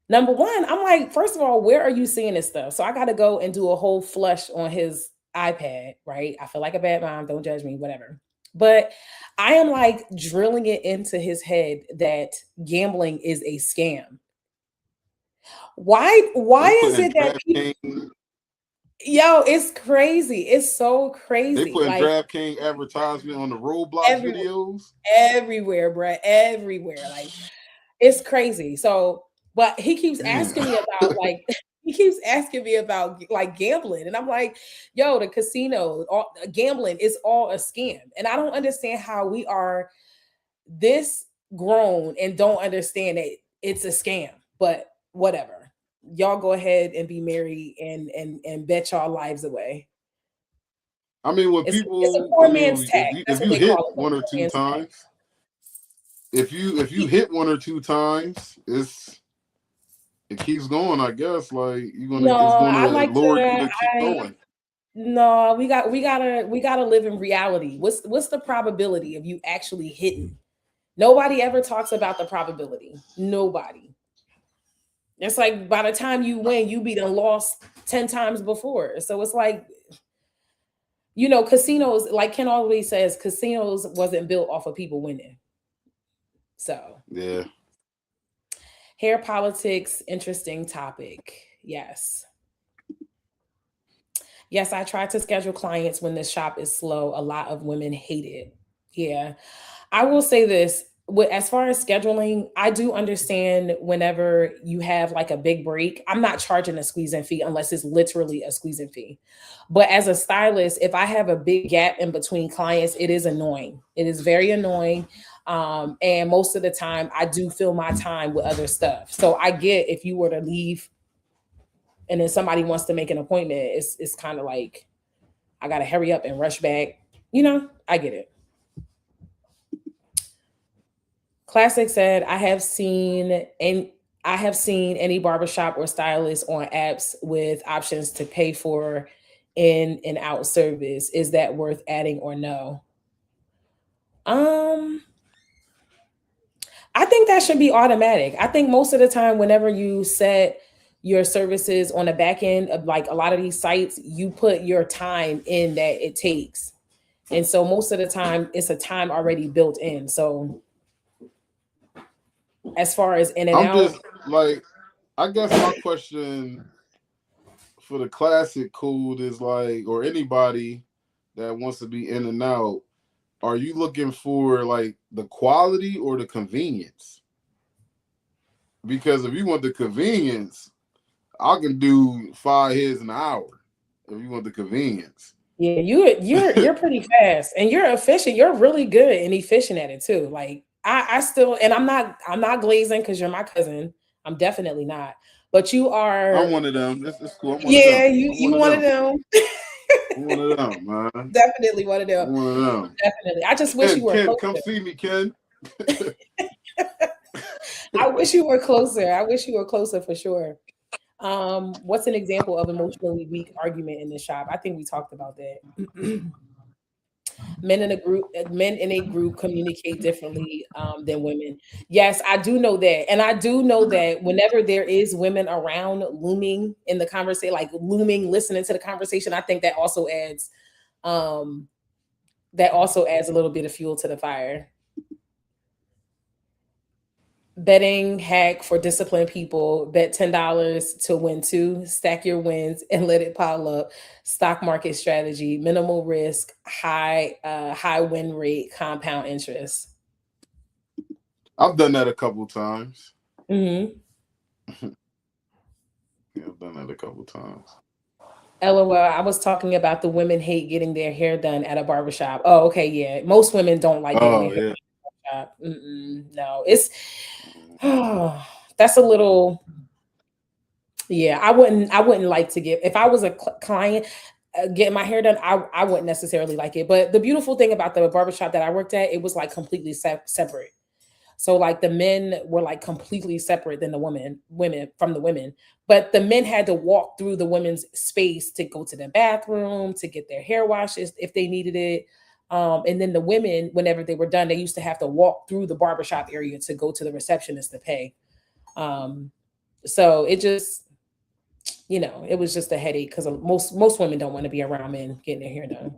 number one, I'm like, first of all, where are you seeing this stuff? So I got to go and do a whole flush on his iPad, right? I feel like a bad mom. Don't judge me, whatever. But I am like drilling it into his head that gambling is a scam. Why They is it putting that people, DraftKings. yo, it's crazy. It's so They crazy. putting Like DraftKings advertisement on the Roblox everywhere, videos. everywhere, bruh, everywhere. Like it's crazy. So, but he keeps Man. asking me about like he keeps asking me about like gambling, and I'm like, yo, the casino, all, gambling is all a scam, and I don't understand how we are this grown and don't understand that it's a scam. But whatever, y'all go ahead and be married and bet y'all lives away. I mean, when It's a people, poor I man's mean, tax. if That's what you they hit call it. one or Poor two man's tax. times, if you hit one or two times, it keeps going. I guess like No, it's I gonna like lure you to. to keep going. No, we gotta live in reality. What's the probability of you actually hitting? Nobody ever talks about the probability. Nobody. It's like by the time you win, you be done lost 10 times before. So it's like, casinos, like Ken always says, casinos wasn't built off of people winning. So Yeah. hair politics, interesting topic. Yes. Yes, I try to schedule clients when the shop is slow. A lot of women hate it. Yeah. I will say this, as far as scheduling, I do understand whenever you have like a big break. I'm not charging a squeezing fee unless it's literally a squeezing fee. But as a stylist, if I have a big gap in between clients, it is annoying. It is very annoying. And most of the time, I do fill my time with other stuff. So I get if you were to leave and then somebody wants to make an appointment, it's kind of like I got to hurry up and rush back. I get it. Classic said, I have seen any barbershop or stylist on apps with options to pay for in and out service. Is that worth adding or no? I think that should be automatic. I think most of the time, whenever you set your services on the back end of like a lot of these sites, you put your time in that it takes. And so most of the time it's a time already built in. So as far as in and I'm out, just like, I guess my question for the classic code is like, or anybody that wants to be in and out, are you looking for like the quality or the convenience? Because if you want the convenience, I can do 5 hits an hour. If you want the convenience, yeah, you're pretty fast and you're efficient. You're really good and efficient at it too. Like I still, and I'm not glazing because you're my cousin. I'm definitely not. But you are. I'm one of them. It's cool. I'm one Yeah, of them. you one of them. I'm one of them, man. Definitely one of them. I'm one of them. Definitely. I just wish you were Ken, closer. come see me, Ken. I wish you were closer. I wish you were closer for sure. What's an example of emotionally weak argument in the shop? I think we talked about that. Men in a group communicate differently than women. Yes, I do know that. And I do know that whenever there is women around looming in the conversation, like looming, listening to the conversation, I think that also adds a little bit of fuel to the fire. Betting hack for disciplined people: bet $10 to win 2, stack your wins and let it pile up. Stock market strategy: minimal risk, high win rate, compound interest. I've done that a couple times. Mm-hmm. Yeah, I've done that a couple times. LOL, I was talking about the women hate getting their hair done at a barbershop. Oh, okay, yeah. Most women don't like getting their hair done at a barbershop. No, it's that's a little. Yeah, I wouldn't like to get, if I was a client getting my hair done, I wouldn't necessarily like it. But the beautiful thing about the barbershop that I worked at, it was like completely separate. So like the men were like completely separate than the women from the women. But the men had to walk through the women's space to go to the bathroom, to get their hair washes if they needed it. And then the women, whenever they were done, they used to have to walk through the barbershop area to go to the receptionist to pay. So it just, it was just a headache because most women don't want to be around men getting their hair done.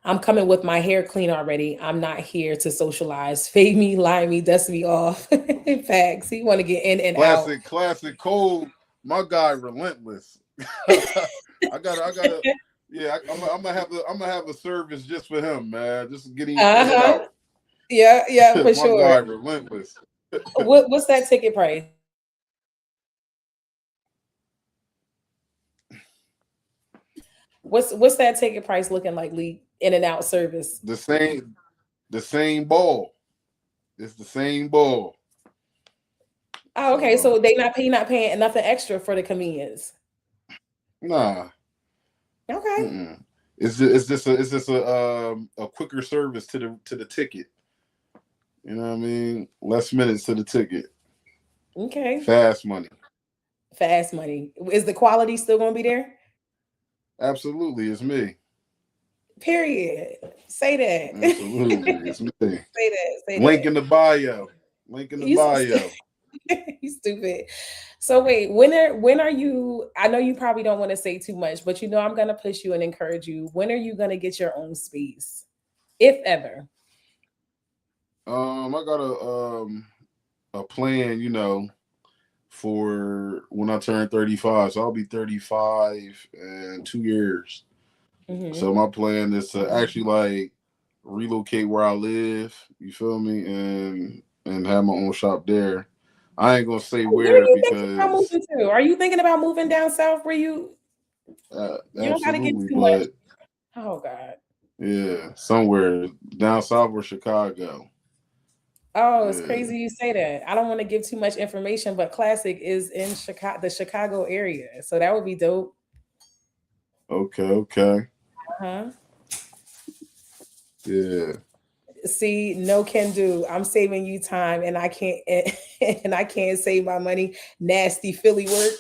I'm coming with my hair clean already. I'm not here to socialize. Fade me, lie me, dust me off. Facts. He want to get in and out. Classic Cole. My guy, relentless. I gotta. Yeah, I'm gonna have a service just for him, man. Just getting out. Yeah, for sure. My guy, relentless. What's that ticket price? What's that ticket price looking like, Lee? In and out service. The same ball. It's the same ball. Oh, okay. So they not paying nothing extra for the convenience. Nah. Okay. Mm-mm. It's just a quicker service to the ticket. You know what I mean? Less minutes to the ticket. Okay. Fast money. Is the quality still gonna be there? Absolutely, it's me. Period. Say that. Absolutely, it's me. Say Link that. in the bio. You stupid. So wait, when are you? I know you probably don't want to say too much, but I'm gonna push you and encourage you. When are you gonna get your own space, if ever? I got a plan, for when I turn 35. So I'll be 35 in 2 years. Mm-hmm. So my plan is to actually like relocate where I live. You feel me? And have my own shop there. I ain't gonna say where because are you thinking about moving down south where you don't gotta get too much? Oh God. Yeah, somewhere down south or Chicago. Oh, it's crazy you say that. I don't want to give too much information, but Classic is in the Chicago area. So that would be dope. Okay. Uh-huh. Yeah. See, no can do. I'm saving you time and I can't save my money. Nasty Philly work.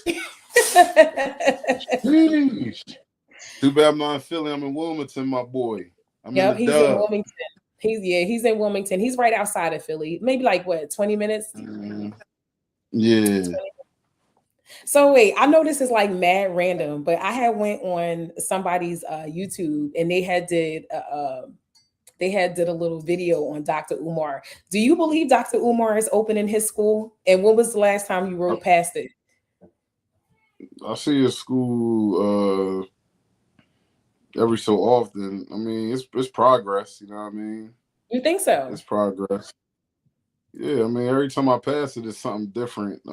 Too bad I'm not in Philly. I'm in Wilmington, my boy. He's in Wilmington. He's in Wilmington. He's right outside of Philly. Maybe like 20 minutes? Yeah. So wait, I know this is like mad random, but I had went on somebody's YouTube and they had did a little video on Dr. Umar. Do you believe Dr. Umar is opening his school? And when was the last time you rode past it? I see his school every so often. I mean, it's progress, you know what I mean? You think so? It's progress. Yeah, I mean, every time I pass it, it's something different.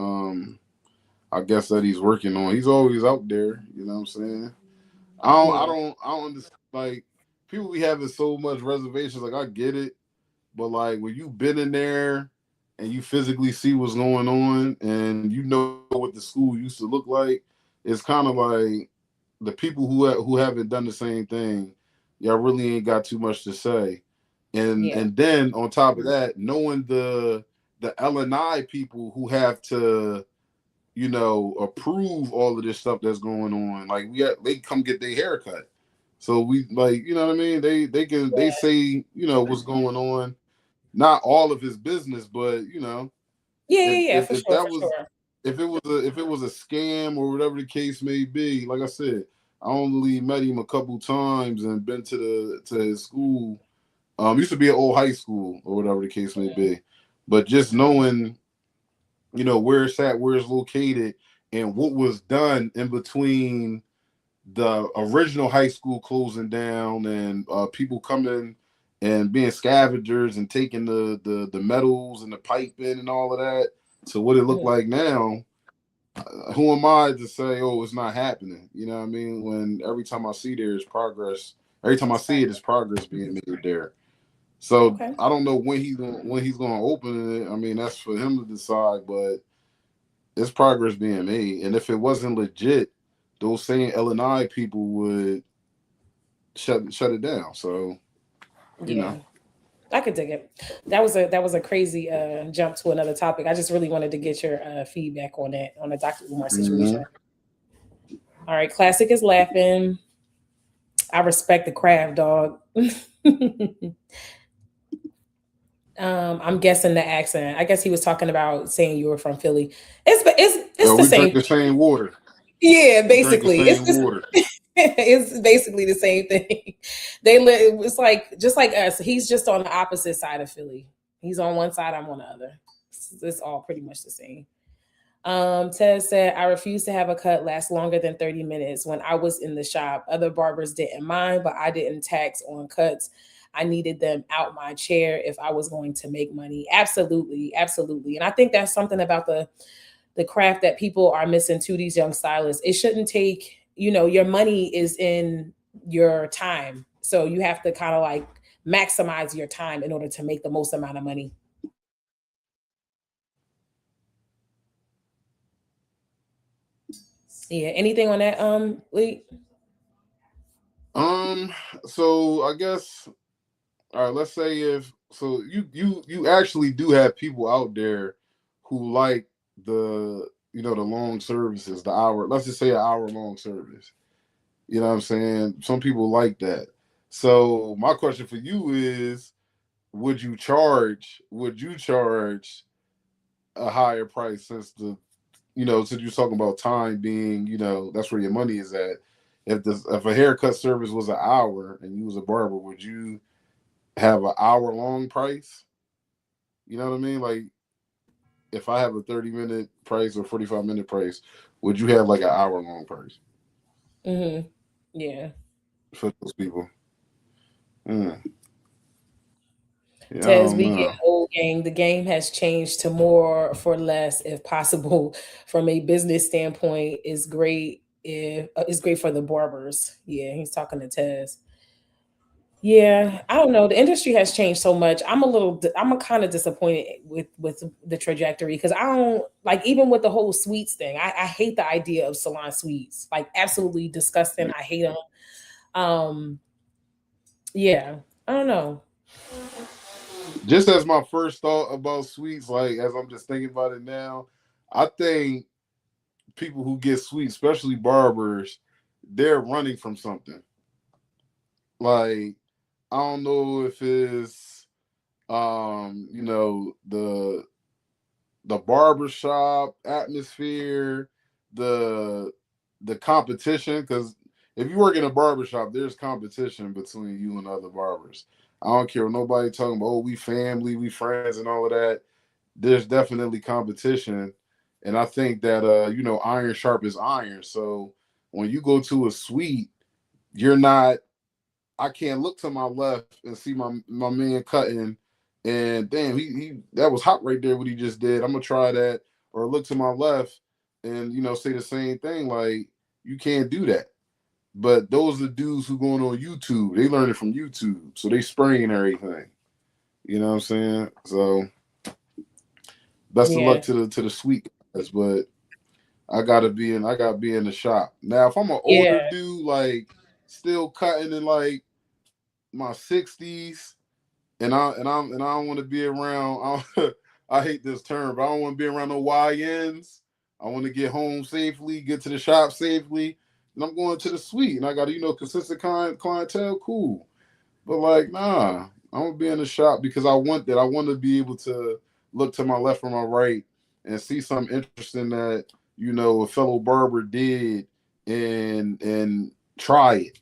I guess that he's working on. He's always out there, you know what I'm saying? I don't understand, like, people be having so much reservations. Like, I get it, but like when you've been in there and you physically see what's going on and you know what the school used to look like, it's kind of like the people who haven't done the same thing, y'all really ain't got too much to say. And then on top of that, knowing the L&I people who have to, approve all of this stuff that's going on, like they come get their haircut. So we like, you know what I mean? They say, what's going on. Not all of his business, but if it was a scam or whatever the case may be, like I said, I only met him a couple times and been to his school. Used to be an old high school or whatever the case may be. But just knowing, where it's at, where it's located, and what was done in between the original high school closing down and people coming and being scavengers and taking the metals and the piping and all of that to what it looked like now, who am I to say, oh, it's not happening? You know what I mean? When every time I see there's progress, every time I see it, there's progress being made there. So I don't know when he's gonna open it. I mean, that's for him to decide, but there's progress being made. And if it wasn't legit, those same L&I people would shut it down. So, I could dig it. That was a crazy jump to another topic. I just really wanted to get your feedback on that, on the Dr. Umar situation. All right, Classic is laughing. I respect the craft, dog. I'm guessing the accent. I guess he was talking about saying you were from Philly. It's Yo, the we same. drink the same water. Yeah, We drink basically, the same water. it's basically the same thing. It's like just like us. He's just on the opposite side of Philly. He's on one side, I'm on the other. It's all pretty much the same. Ted said, I refuse to have a cut last longer than 30 minutes. When I was in the shop, other barbers didn't mind, but I didn't tax on cuts. I needed them out my chair if I was going to make money. Absolutely, absolutely. And I think that's something about the craft that people are missing to these young stylists. It shouldn't take, your money is in your time. So you have to kind of like maximize your time in order to make the most amount of money. Yeah. Anything on that, Lee? So I guess, all right, let's say you actually do have people out there who like the long services, the hour, let's just say an hour long service. You know what I'm saying? Some people like that. So my question for you is, would you charge a higher price since since you're talking about time being, that's where your money is at. If a haircut service was an hour and you was a barber, would you have an hour long price? You know what I mean? Like if I have a 30-minute price or 45-minute price, would you have like an hour long price? Mm-hmm. Yeah. For those people. Yeah, Tez, we get old gang. The game has changed to more for less, if possible. From a business standpoint, is great. It's great for the barbers. Yeah, he's talking to Tez. Yeah, I don't know. The industry has changed so much. I'm kind of disappointed with the trajectory because I don't like, even with the whole sweets thing. I hate the idea of salon sweets. Like absolutely disgusting. I hate them. Yeah, I don't know. Just as my first thought about sweets, like as I'm just thinking about it now, I think people who get sweets, especially barbers, they're running from something. Like, I don't know if it's the barbershop atmosphere, the competition, because if you work in a barbershop, there's competition between you and other barbers. I don't care what nobody talking about, oh, we family, we friends, and all of that. There's definitely competition. And I think that, iron sharp is iron. So when you go to a suite, I can't look to my left and see my man cutting. And damn, he that was hot right there, what he just did. I'm going to try that. Or look to my left and, say the same thing. Like, you can't do that. But those are the dudes who going on YouTube. They learn it from YouTube. So they spraying everything. You know what I'm saying? So best of luck to the sweet guys, but I gotta be in the shop. Now if I'm an older dude, like still cutting in like my 60s, and I don't want to be around I hate this term, but I don't want to be around no YNs. I want to get home safely, get to the shop safely. And I'm going to the suite, and I got consistent clientele, cool. But like, nah, I'm gonna be in the shop because I want that. I want to be able to look to my left or my right and see something interesting that a fellow barber did, and try it,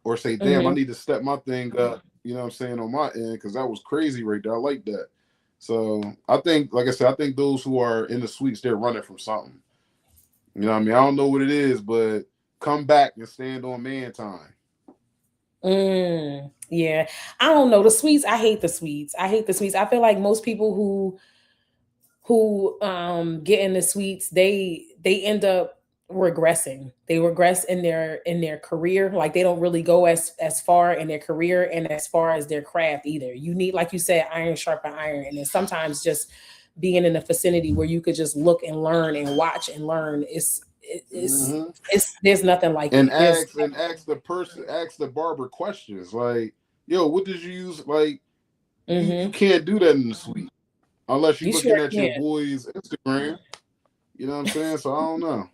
or say, damn, I need to step my thing up. You know what I'm saying, on my end, because that was crazy right there. I like that. So I think, like I said, I think those who are in the suites, they're running from something. You know what I mean? I don't know what it is, but come back and stand on man time. Yeah. I don't know. The sweets, I hate the sweets. I feel like most people who get in the suites, they end up regressing. They regress in their career. Like they don't really go as far in their career and as far as their craft either. You need, like you said, iron sharpen iron. And then sometimes just being in a vicinity where you could just look and learn and watch and learn it's there's nothing like and it. Ask the barber questions like, yo, what did you use? Like, You can't do that in the suite unless you're You looking sure at your can. boy's Instagram. You know what I'm saying? So I don't know.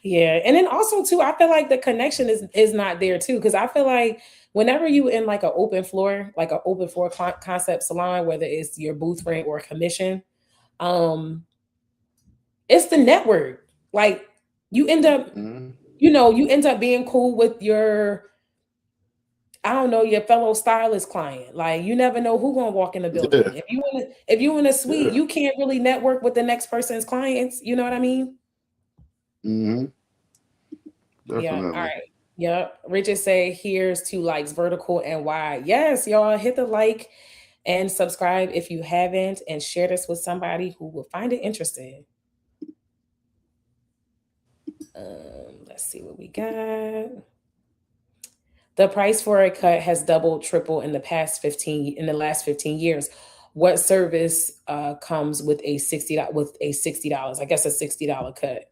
Yeah, and then also too, I feel like the connection is not there too, because I feel like whenever you in like an open floor, like an open floor concept salon, whether it's your booth rent or commission, it's the network. Like you end up, you end up being cool with your, I don't know, your fellow stylist client. Like you never know who gonna walk in the building. Yeah. If you in a suite, Yeah. you can't really network with the next person's clients. You know what I mean? Mm-hmm. Yeah. Definitely. All right. Yep. Richard say here's 2 likes, vertical and wide. Yes, y'all hit the like and subscribe if you haven't, and share this with somebody who will find it interesting. Let's see what we got. The price for a cut has doubled, tripled in the last 15 years. What service comes with a $60? I guess a $60 cut.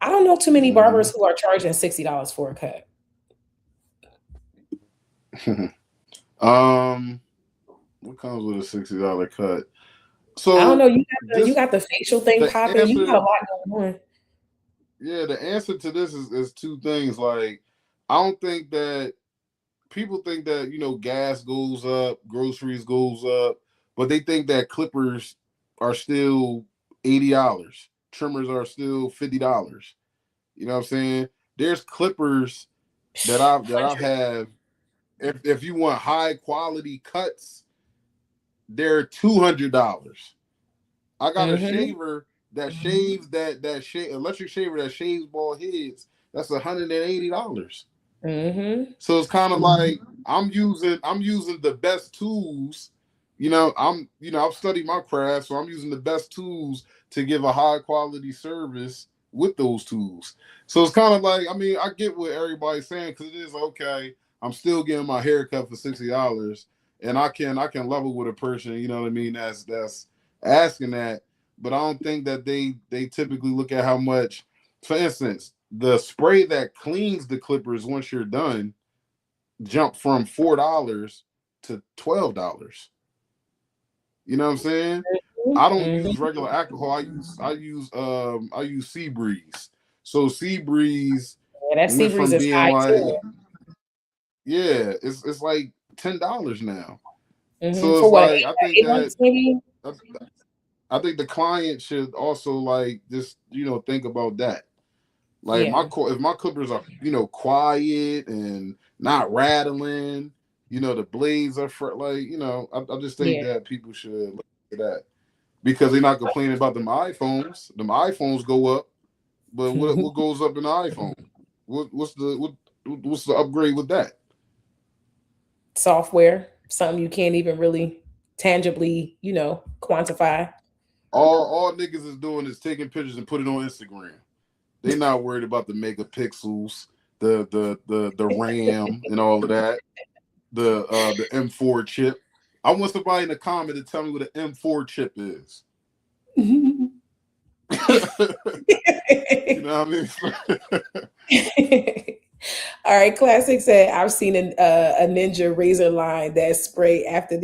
I don't know too many barbers who are charging $60 for a cut. What comes with a $60 cut? So I don't know. You got the facial thing popping. You got a lot going on. Yeah, the answer to this is 2 things. Like, I don't think that people think that, you know, gas goes up, groceries goes up, but they think that clippers are still $80, trimmers are still $50. You know what I'm saying? There's clippers that I have. If you want high quality cuts, they're $200. I got a shaver that shaves electric shaver that shaves bald heads. That's $180. So it's kind of like I'm using the best tools. You know, I've studied my craft, so I'm using the best tools to give a high quality service with those tools. So it's kind of like, I mean, I get what everybody's saying, because it is okay. I'm still getting my haircut for $60, and I can level with a person, you know what I mean, that's asking that. But I don't think that they typically look at how much. For instance, the spray that cleans the clippers once you're done jump from $4 to $12. You know what I'm saying? I don't use regular alcohol. I use Seabreeze. So Seabreeze that went from Seabreeze is being high like, too. yeah, it's like $10 now. So it's For what? like, I think the client should also like just, you know, think about that. Like if my clippers are, you know, quiet and not rattling, you know, the blades are like, you know, I just think that people should look at that, because they're not complaining about them iPhones. Them iPhones go up, but what goes up in the iPhone? What's the upgrade with that? Software, something you can't even really tangibly, you know, quantify. All niggas is doing is taking pictures and put it on Instagram. They're not worried about the megapixels, the RAM and all of that. The M4 chip. I want somebody in the comment to tell me what an M4 chip is. You know what I mean? All right, Classic said, I've seen a Ninja razor line that spray after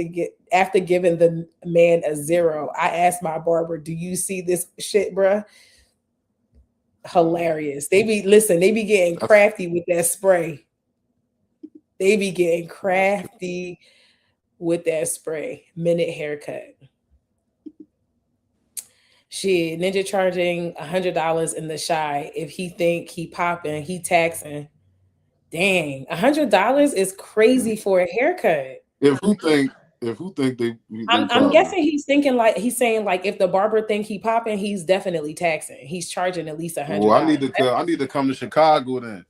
giving the man a 0. I asked my barber, do you see this shit, bruh? Hilarious. They be getting crafty with that spray. They be getting crafty with that spray. Minute haircut. Shit, Ninja charging $100 in the Shy. If he think he popping, he taxing. Dang, $100 is crazy for a haircut. If who think they I'm guessing he's saying like if the barber think he popping, he's definitely taxing. He's charging at least $100. Well, I need to come to Chicago then.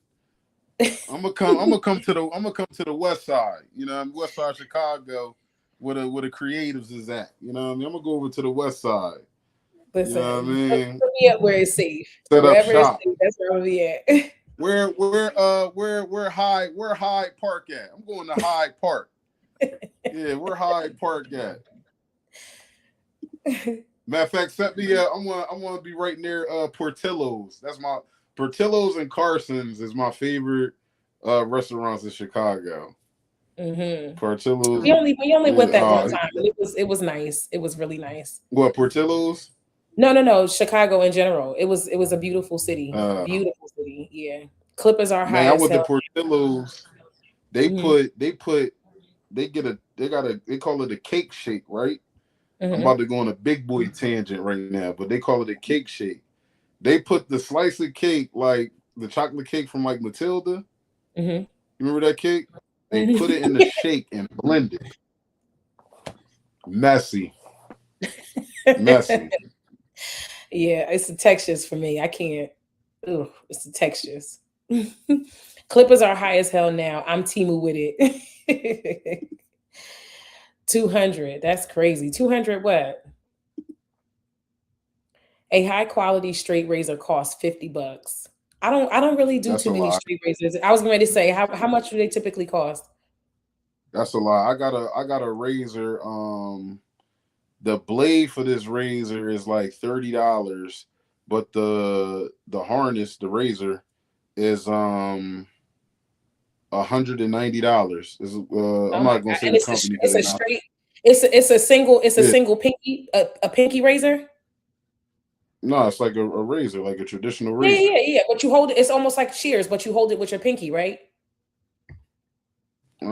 I'm gonna come to the west side. You know, west side Chicago, where the creatives is at. You know what I mean? I'm gonna go over to the west side. Listen, you know what I mean? Put me up where it's safe. Set up shop. It's safe, that's where I'll be at. Where Hyde Park at? I'm going to Hyde Park. Yeah, where Hyde Park at? Matter of fact, set me up. I want to be right near Portillo's. That's my Portillo's and Carson's is my favorite restaurants in Chicago. Mm-hmm. Portillo's. We only went that one Oh, time, and it was nice. It was really nice. what, Portillo's? No. Chicago in general. It was a beautiful city. Uh, Beautiful city. Yeah. Clippers are high Man, I as went to hell. Portillo's. They Mhm. they call it a cake shake, right? I'm Mhm. about to go on a big boy tangent right now, but they call it a cake shake. They put the slice of cake, like the chocolate cake from like Matilda. Mhm. You remember that cake? They put it in the shake and blend it. Messy. Messy. Yeah, it's the textures for me. I can't. Ugh, it's the textures. Clippers are high as hell now. I'm Timu with it. 200. That's crazy. 200 what? A high quality straight razor costs $50. I don't really do That's too a many lot. straight razors. I was going to say how much do they typically cost? That's a lot. I got a razor. The blade for this razor is like $30, but the harness, the razor, is $190. I'm Oh my not gonna god! say And the it's company it's because a they're not. straight. It's a Yeah. single pinky a pinky razor. No, it's like a razor, like a traditional Yeah, razor. But you hold it. It's almost like shears, but you hold it with your pinky, right? I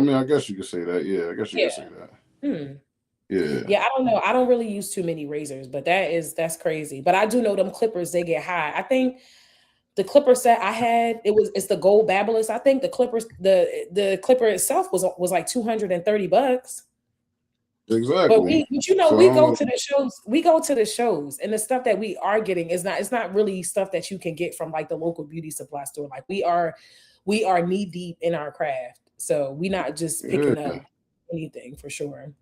mean, I guess you could say that. Yeah, I guess you Yeah. could say that. Hmm. Yeah. Yeah, I don't know. I don't really use too many razors, but that's crazy. But I do know them clippers, they get high. I think the clipper set I had, it's the gold Babyliss. I think the clippers, the clipper itself was like $230. But Exactly. we go So to the shows. We go to the shows, and the stuff that we are getting is not. It's not really stuff that you can get from like the local beauty supply store. Like we are knee deep in our craft, so we not just picking up yeah, anything for sure.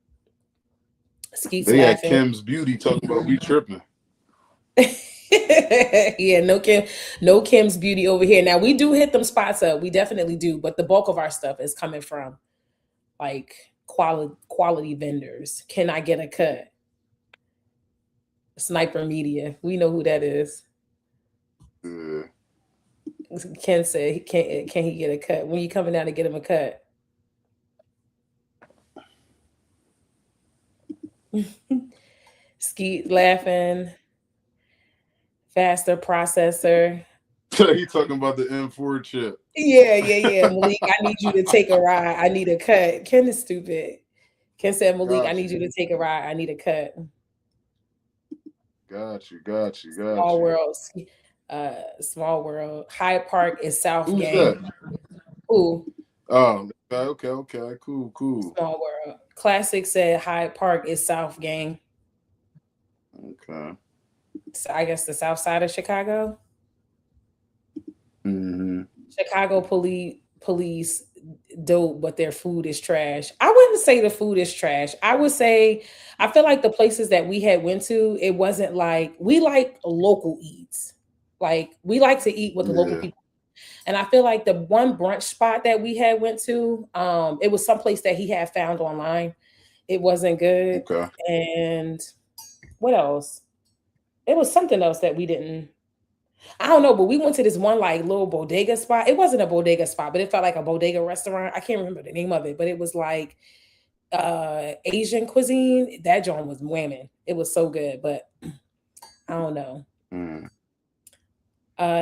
Skeet's they at laughing. Kim's Beauty talking about we tripping. Yeah, no Kim's Beauty over here. Now we do hit them spots up. We definitely do, but the bulk of our stuff is coming from like quality vendors. Can I get a cut? Sniper Media. We know who that is. Yeah. Ken said, can he get a cut? When you coming down to get him a cut? Skeet laughing. Faster processor. He talking about the M4 chip. Yeah. Malik, I need you to take a ride. I need a cut. Ken is stupid. Ken said, Malik, I need you to take a ride. I need a cut. Got you. Small world. Small world. Hyde Park is South Who's Gang. that? Ooh. Oh, okay. Cool. Small world. Classic said Hyde Park is South Gang. Okay. So I guess the south side of Chicago. Mm-hmm. Chicago police dope, but their food is trash. I wouldn't say the food is trash. I would say I feel like the places that we had went to, it wasn't like we like local eats. Like we like to eat with the local people. And I feel like the one brunch spot that we had went to, it was someplace that he had found online. It wasn't good. Okay. And what else? It was something else that we didn't. I don't know, but we went to this one like little bodega spot. It wasn't a bodega spot, but it felt like a bodega restaurant. I can't remember the name of it, but it was like Asian cuisine. That joint was whamming. It was so good, but I don't know. Mm.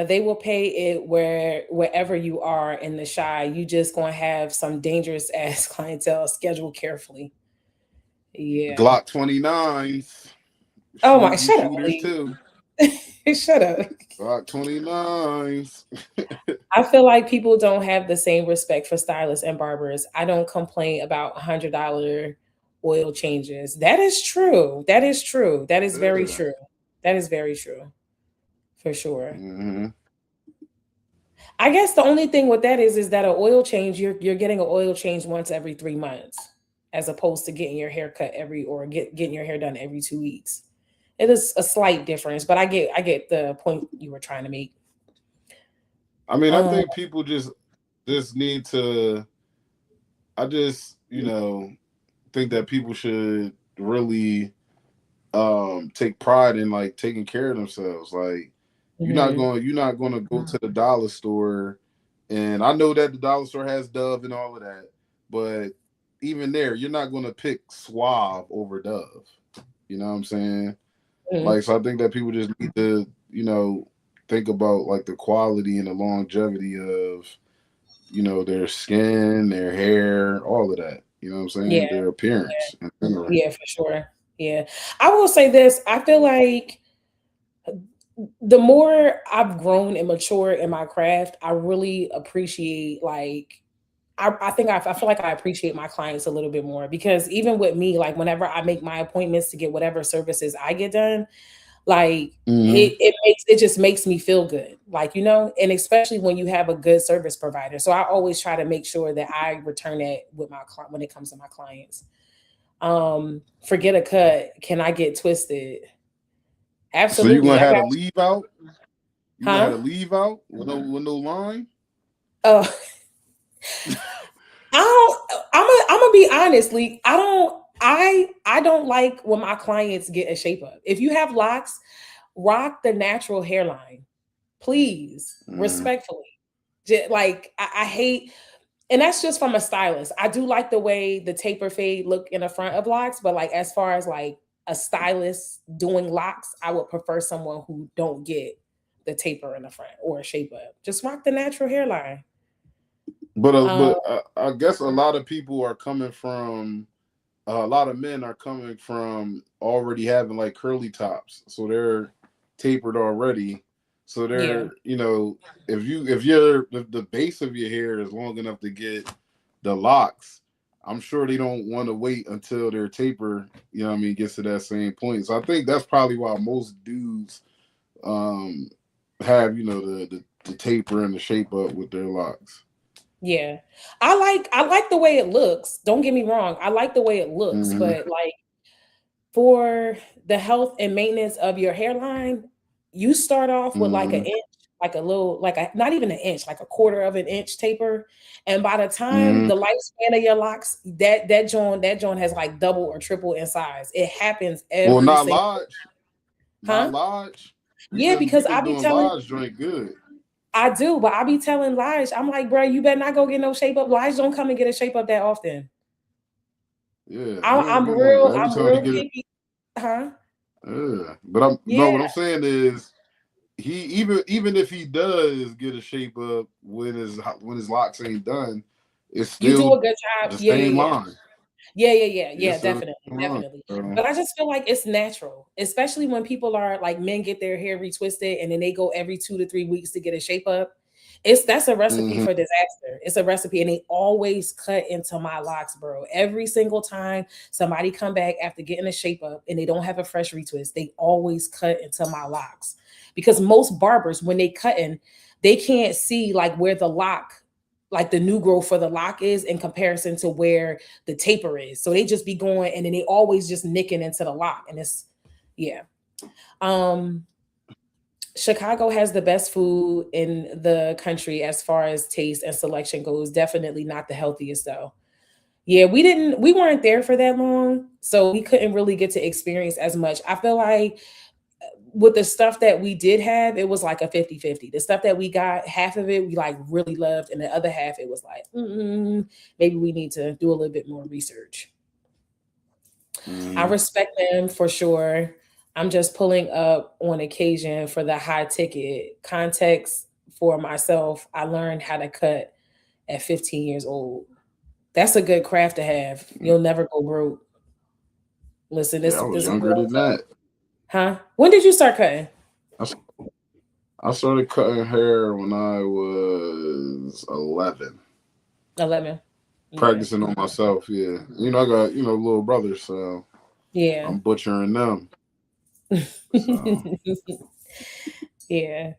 They will pay it wherever you are in the Chi. You just gonna have some dangerous ass clientele. Schedule carefully. Yeah. Glock 29s. Oh my! Shut up. Too. Shut up. Glock 29s. I feel like people don't have the same respect for stylists and barbers. I don't complain about $100 oil changes. That is true. That is very true. That is very true. For sure. Mm-hmm. I guess the only thing with that is that an oil change, you're getting an oil change once every 3 months, as opposed to getting your hair cut getting your hair done every 2 weeks. It is a slight difference, but I get the point you were trying to make. I mean, I think people just need to. I just, think that people should really take pride in like taking care of themselves. Like you're not going to go to the dollar store, and I know that the dollar store has Dove and all of that, but even there, you're not going to pick Suave over Dove. You know what I'm saying? Mhm. Like, so I think that people just need to, you know, think about like the quality and the longevity of, you know, their skin, their hair, all of that. You know what I'm saying? Yeah. Their appearance. Yeah, for sure. Yeah. I will say this. I feel like the more I've grown and matured in my craft, I really appreciate like I think I feel like I appreciate my clients a little bit more because even with me, like whenever I make my appointments to get whatever services I get done, like Mhm. it just makes me feel good, like, you know, and especially when you have a good service provider. So I always try to make sure that I return that with my client when it comes to my clients. Forget a cut. Can I get twisted? So you Absolutely. gonna I have got to leave out? You gonna have huh? to leave out with no line? Oh, I don't. I'm gonna be honest, Lee. I don't like when my clients get a shape up. If you have locks, rock the natural hairline, please, respectfully. Like I hate, and that's just from a stylist. I do like the way the taper fade look in the front of locks, but like as far as like a stylist doing locks, I would prefer someone who don't get the taper in the front or a shape up. Just rock the natural hairline. But Um, I guess a lot of people are coming from a lot of men are coming from already having like curly tops, so they're tapered already. So yeah. they're, you know, if you're the base of your hair is long enough to get the locks, I'm sure they don't want to wait until their taper, you know what I mean, gets to that same point. So I think that's probably why most dudes um have, you know, the taper and the shape up with their locks. Yeah. I like the way it looks. Don't get me wrong. I like the way it looks, Mm-hmm. but like for the health and maintenance of your hairline, you start off with like an Mm-hmm. inch, like a little, like a not even an inch, like a quarter of an inch taper. And by the time Mm-hmm. the lifespan of your locks, that joint has like double or triple in size. It happens Well, every not single Lodge. Not huh? Lodge. Yeah, You because I been be doing telling Lodge joint good. I do, but I be telling Lige, I'm like, bro, you better not go get no shape up. Lige don't come and get a shape up that often. Yeah, he don't I'm get one every I'm time he real get it. picky. Huh? Yeah, but I'm no. Yeah, What I'm saying is, he even if he does get a shape up when his locks ain't done, it's you do still a good job. the Yeah, same yeah, yeah. line. Yeah, It's still the definitely, same line. definitely. So, But I just feel like it's natural, especially when people are like men get their hair retwisted and then they go every 2 to 3 weeks to get a shape up. That's a recipe mhm. for disaster. It's a recipe, and they always cut into my locks, bro. Every single time somebody come back after getting a shape up and they don't have a fresh retwist, they always cut into my locks because most barbers, when they cutting, they can't see like where the lock, like the new growth for the lock is in comparison to where the taper is. So they just be going and then they always just nicking into the lock. And it's yeah. Um Chicago has the best food in the country as far as taste and selection goes. Definitely not the healthiest though. Yeah, we weren't there for that long, so we couldn't really get to experience as much. I feel like with the stuff that we did have, it was like a 50-50. The stuff that we got, half of it we like really loved, and the other half it was like, maybe we need to do a little bit more research. I Mhm. respect them for sure. I'm just pulling up on occasion for the high ticket context for myself. I learned how to cut at 15 years old. That's a good craft to have. You'll never go broke. Listen, Yeah, this I was this younger than that. huh? When did you start cutting? I, s- I started cutting hair when I was 11, 11. Yeah. practicing on myself. Yeah, you know, I got, you know, little brothers, so Yeah. I'm butchering them. So. Yeah.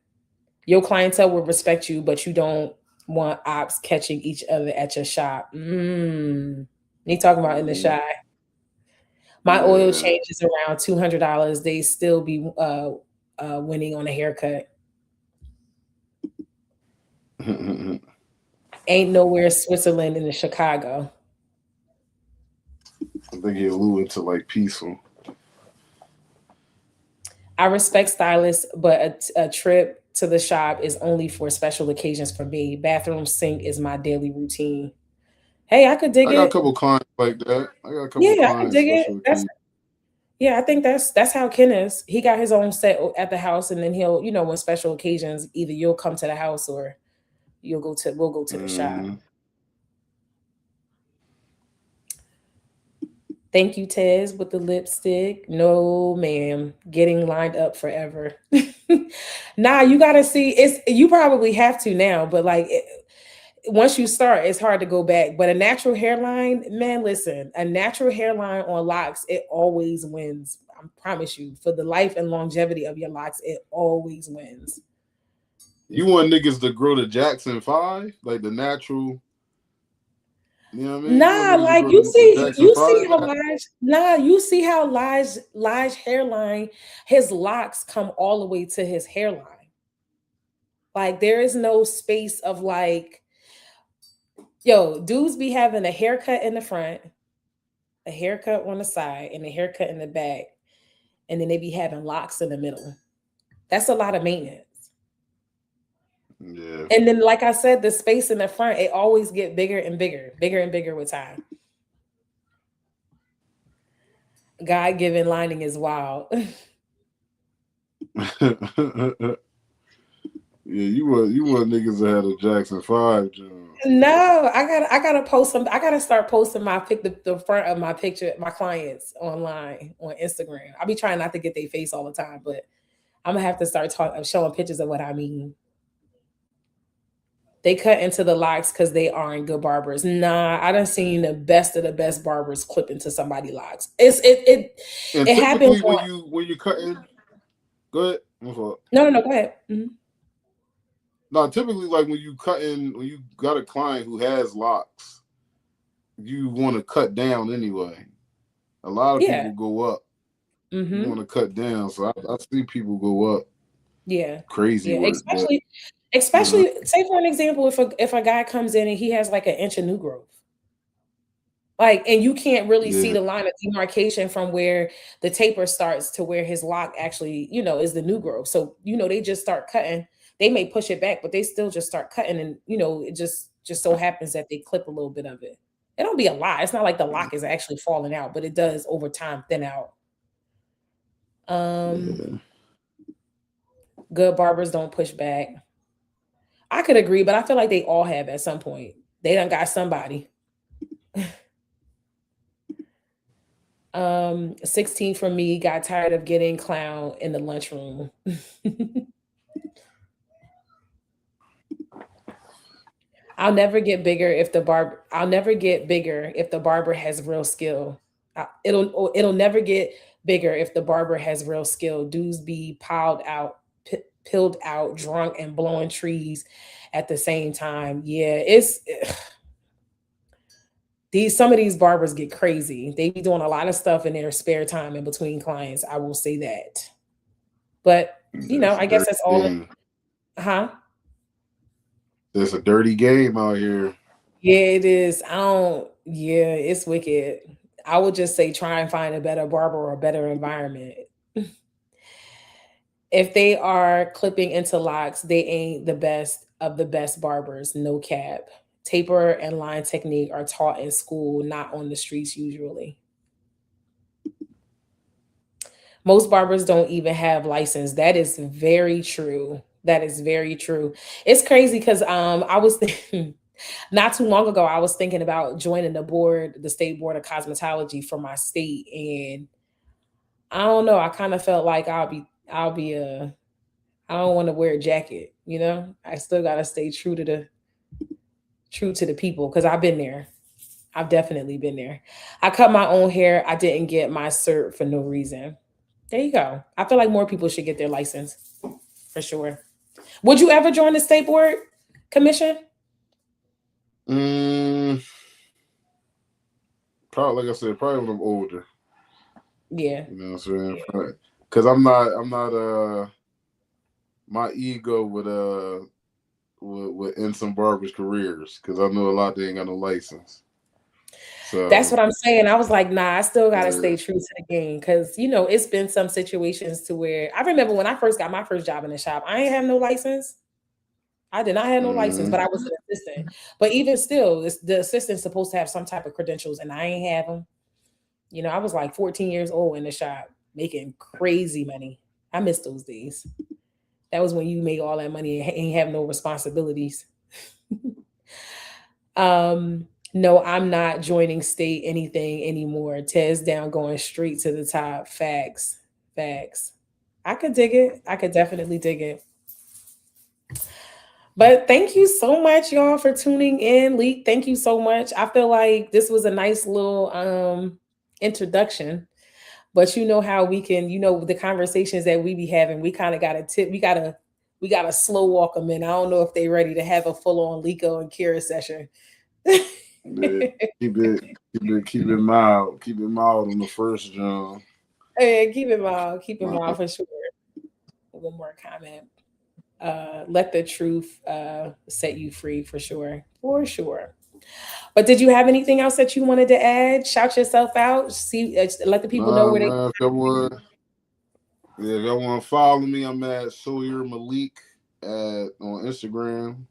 Your clientele will respect you, but you don't want ops catching each other at your shop. You talking about in the Mhm. shy. My oil Yeah. change is around $200. They still be winning on a haircut. Ain't nowhere Switzerland in the Chicago. I think he alluded to like peaceful. I respect stylists, but a trip to the shop is only for special occasions for me. Bathroom sink is my daily routine. Hey, I could dig I got a it. couple clients like that. I got a couple Yeah, I could clients dig special it. That's occasions. yeah, I think that's how Ken is. He got his own set at the house, and then he'll, when special occasions, either you'll come to the house or we'll go to the shop. Mhm. Thank you, Tez, with the lipstick. No, ma'am. Getting lined up forever. Nah, you gotta see. You probably have to now, but like once you start, it's hard to go back. But a natural hairline, man, listen, a natural hairline on locks, it always wins. I promise you, for the life and longevity of your locks, it always wins. You want niggas to grow the Jackson 5, like the natural. You know what I mean? Nah, like you see how Lige hairline, his locks come all the way to his hairline. Like there is no space of like, yo, dudes be having a haircut in the front, a haircut on the side, and a haircut in the back, and then they be having locks in the middle. That's a lot of maintenance. Yeah. And then, like I said, the space in the front, it always get bigger and bigger with time. God-given lining is wild. Yeah, you want niggas that had a Jackson 5 job. No, I gotta post some. I gotta start posting the front of my picture, my clients online on Instagram. I'll be trying not to get their face all the time, but I'm gonna have to start showing pictures of what I mean. They cut into the locks because they aren't good barbers. Nah, I done seen the best of the best barbers clip into somebody's locks. It happens when you cut in. Go ahead. No, go ahead. Mm-hmm. No, typically, like when you got a client who has locks, you want to cut down anyway. A lot of people go up. Mm-hmm. You want to cut down, so I see people go up. Yeah, crazy work. Especially, say for an example, if a guy comes in and he has like an inch of new growth, like, and you can't really see the line of demarcation from where the taper starts to where his lock actually, is the new growth. So they just start cutting. They may push it back, but they still just start cutting, and it just so happens that they clip a little bit of it. It don't be a lot. It's not like the lock is actually falling out, but it does over time thin out. Good barbers don't push back. I could agree, but I feel like they all have at some point. They done got somebody. 16 from me got tired of getting clown in the lunchroom. I'll never get bigger if the barber has real skill. It'll never get bigger if the barber has real skill. Dudes be pilled out, drunk, and blowing trees at the same time. Yeah, some of these barbers get crazy. They be doing a lot of stuff in their spare time in between clients. I will say that. But I guess that's all. There's a dirty game out here. Yeah, it is. It's wicked. I would just say try and find a better barber or a better environment. If they are clipping into locks, they ain't the best of the best barbers, no cap. Taper and line technique are taught in school, not on the streets usually. Most barbers don't even have license. That is very true. It's crazy because I was thinking, not too long ago, I was thinking about joining the state board of cosmetology for my state, and I don't know. I kind of felt like I don't want to wear a jacket. I still gotta stay true to the people because I've been there. I've definitely been there. I cut my own hair. I didn't get my cert for no reason. There you go. I feel like more people should get their license for sure. Would you ever join the state board commission? Probably, like I said, probably when I'm older. Yeah. You know what I'm saying? Because I'm not my ego would end some barbers' careers because I know a lot they ain't got no license. So that's what I'm saying. I was like, nah, I still gotta stay true to the game because it's been some situations to where I remember when I first got my first job in the shop, I ain't have no license. I did not have no license, but I was an assistant. But even still, the assistant's supposed to have some type of credentials, and I ain't have them. You know, I was like 14 years old in the shop making crazy money. I miss those days. That was when you made all that money and ain't have no responsibilities. No, I'm not joining state anything anymore. Tez down, going straight to the top. Facts. I could dig it. I could definitely dig it. But thank you so much, y'all, for tuning in. Leak, thank you so much. I feel like this was a nice little introduction. But you know how we can, you know, the conversations that we be having, we kind of got to tip. We gotta slow walk them in. I don't know if they ready to have a full-on Liko and Kira session. Yeah, keep it mild. Keep it mild on the first John. Hey, keep it mild for sure. One more comment. Let the truth set you free for sure. But did you have anything else that you wanted to add? Shout yourself out. See, let the people know where they. If y'all want to follow me, I'm at Sawyer Malik on Instagram,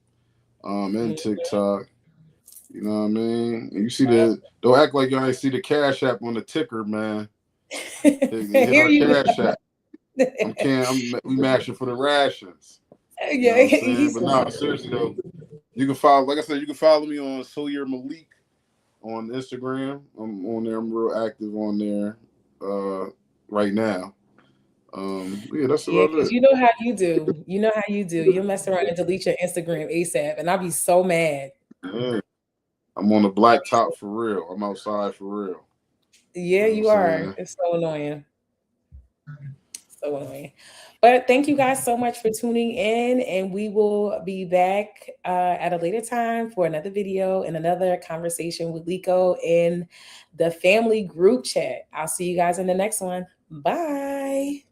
and TikTok. You know what I mean? And you see don't act like y'all ain't see the Cash App on the ticker, man. Hit our Cash App. We mashing for the rations. Yeah, you know but no, seriously though, you can follow. Like I said, you can follow me on Sawyer Malik on Instagram. I'm on there. I'm real active on there right now. Yeah, that's about it. You know how you do. You mess around and delete your Instagram ASAP, and I'll be so mad. Yeah. I'm on the black top for real. I'm outside for real. Yeah, you are. It's so annoying. But thank you guys so much for tuning in, and we will be back at a later time for another video and another conversation with Liko in the family group chat. I'll see you guys in the next one. Bye.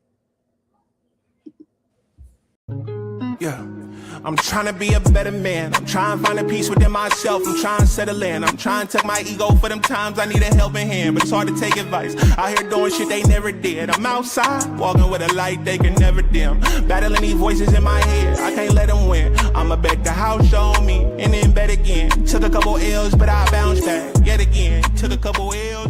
Yeah. I'm trying to be a better man. I'm trying to find a peace within myself. I'm trying to settle in. I'm trying to take my ego for them times I need a helping hand. But it's hard to take advice. Out here doing shit they never did. I'm outside, walking with a light they can never dim. Battling these voices in my head. I can't let them win. I'ma bet the house show me and then bet again. Took a couple L's, but I bounced back yet again. Took a couple L's.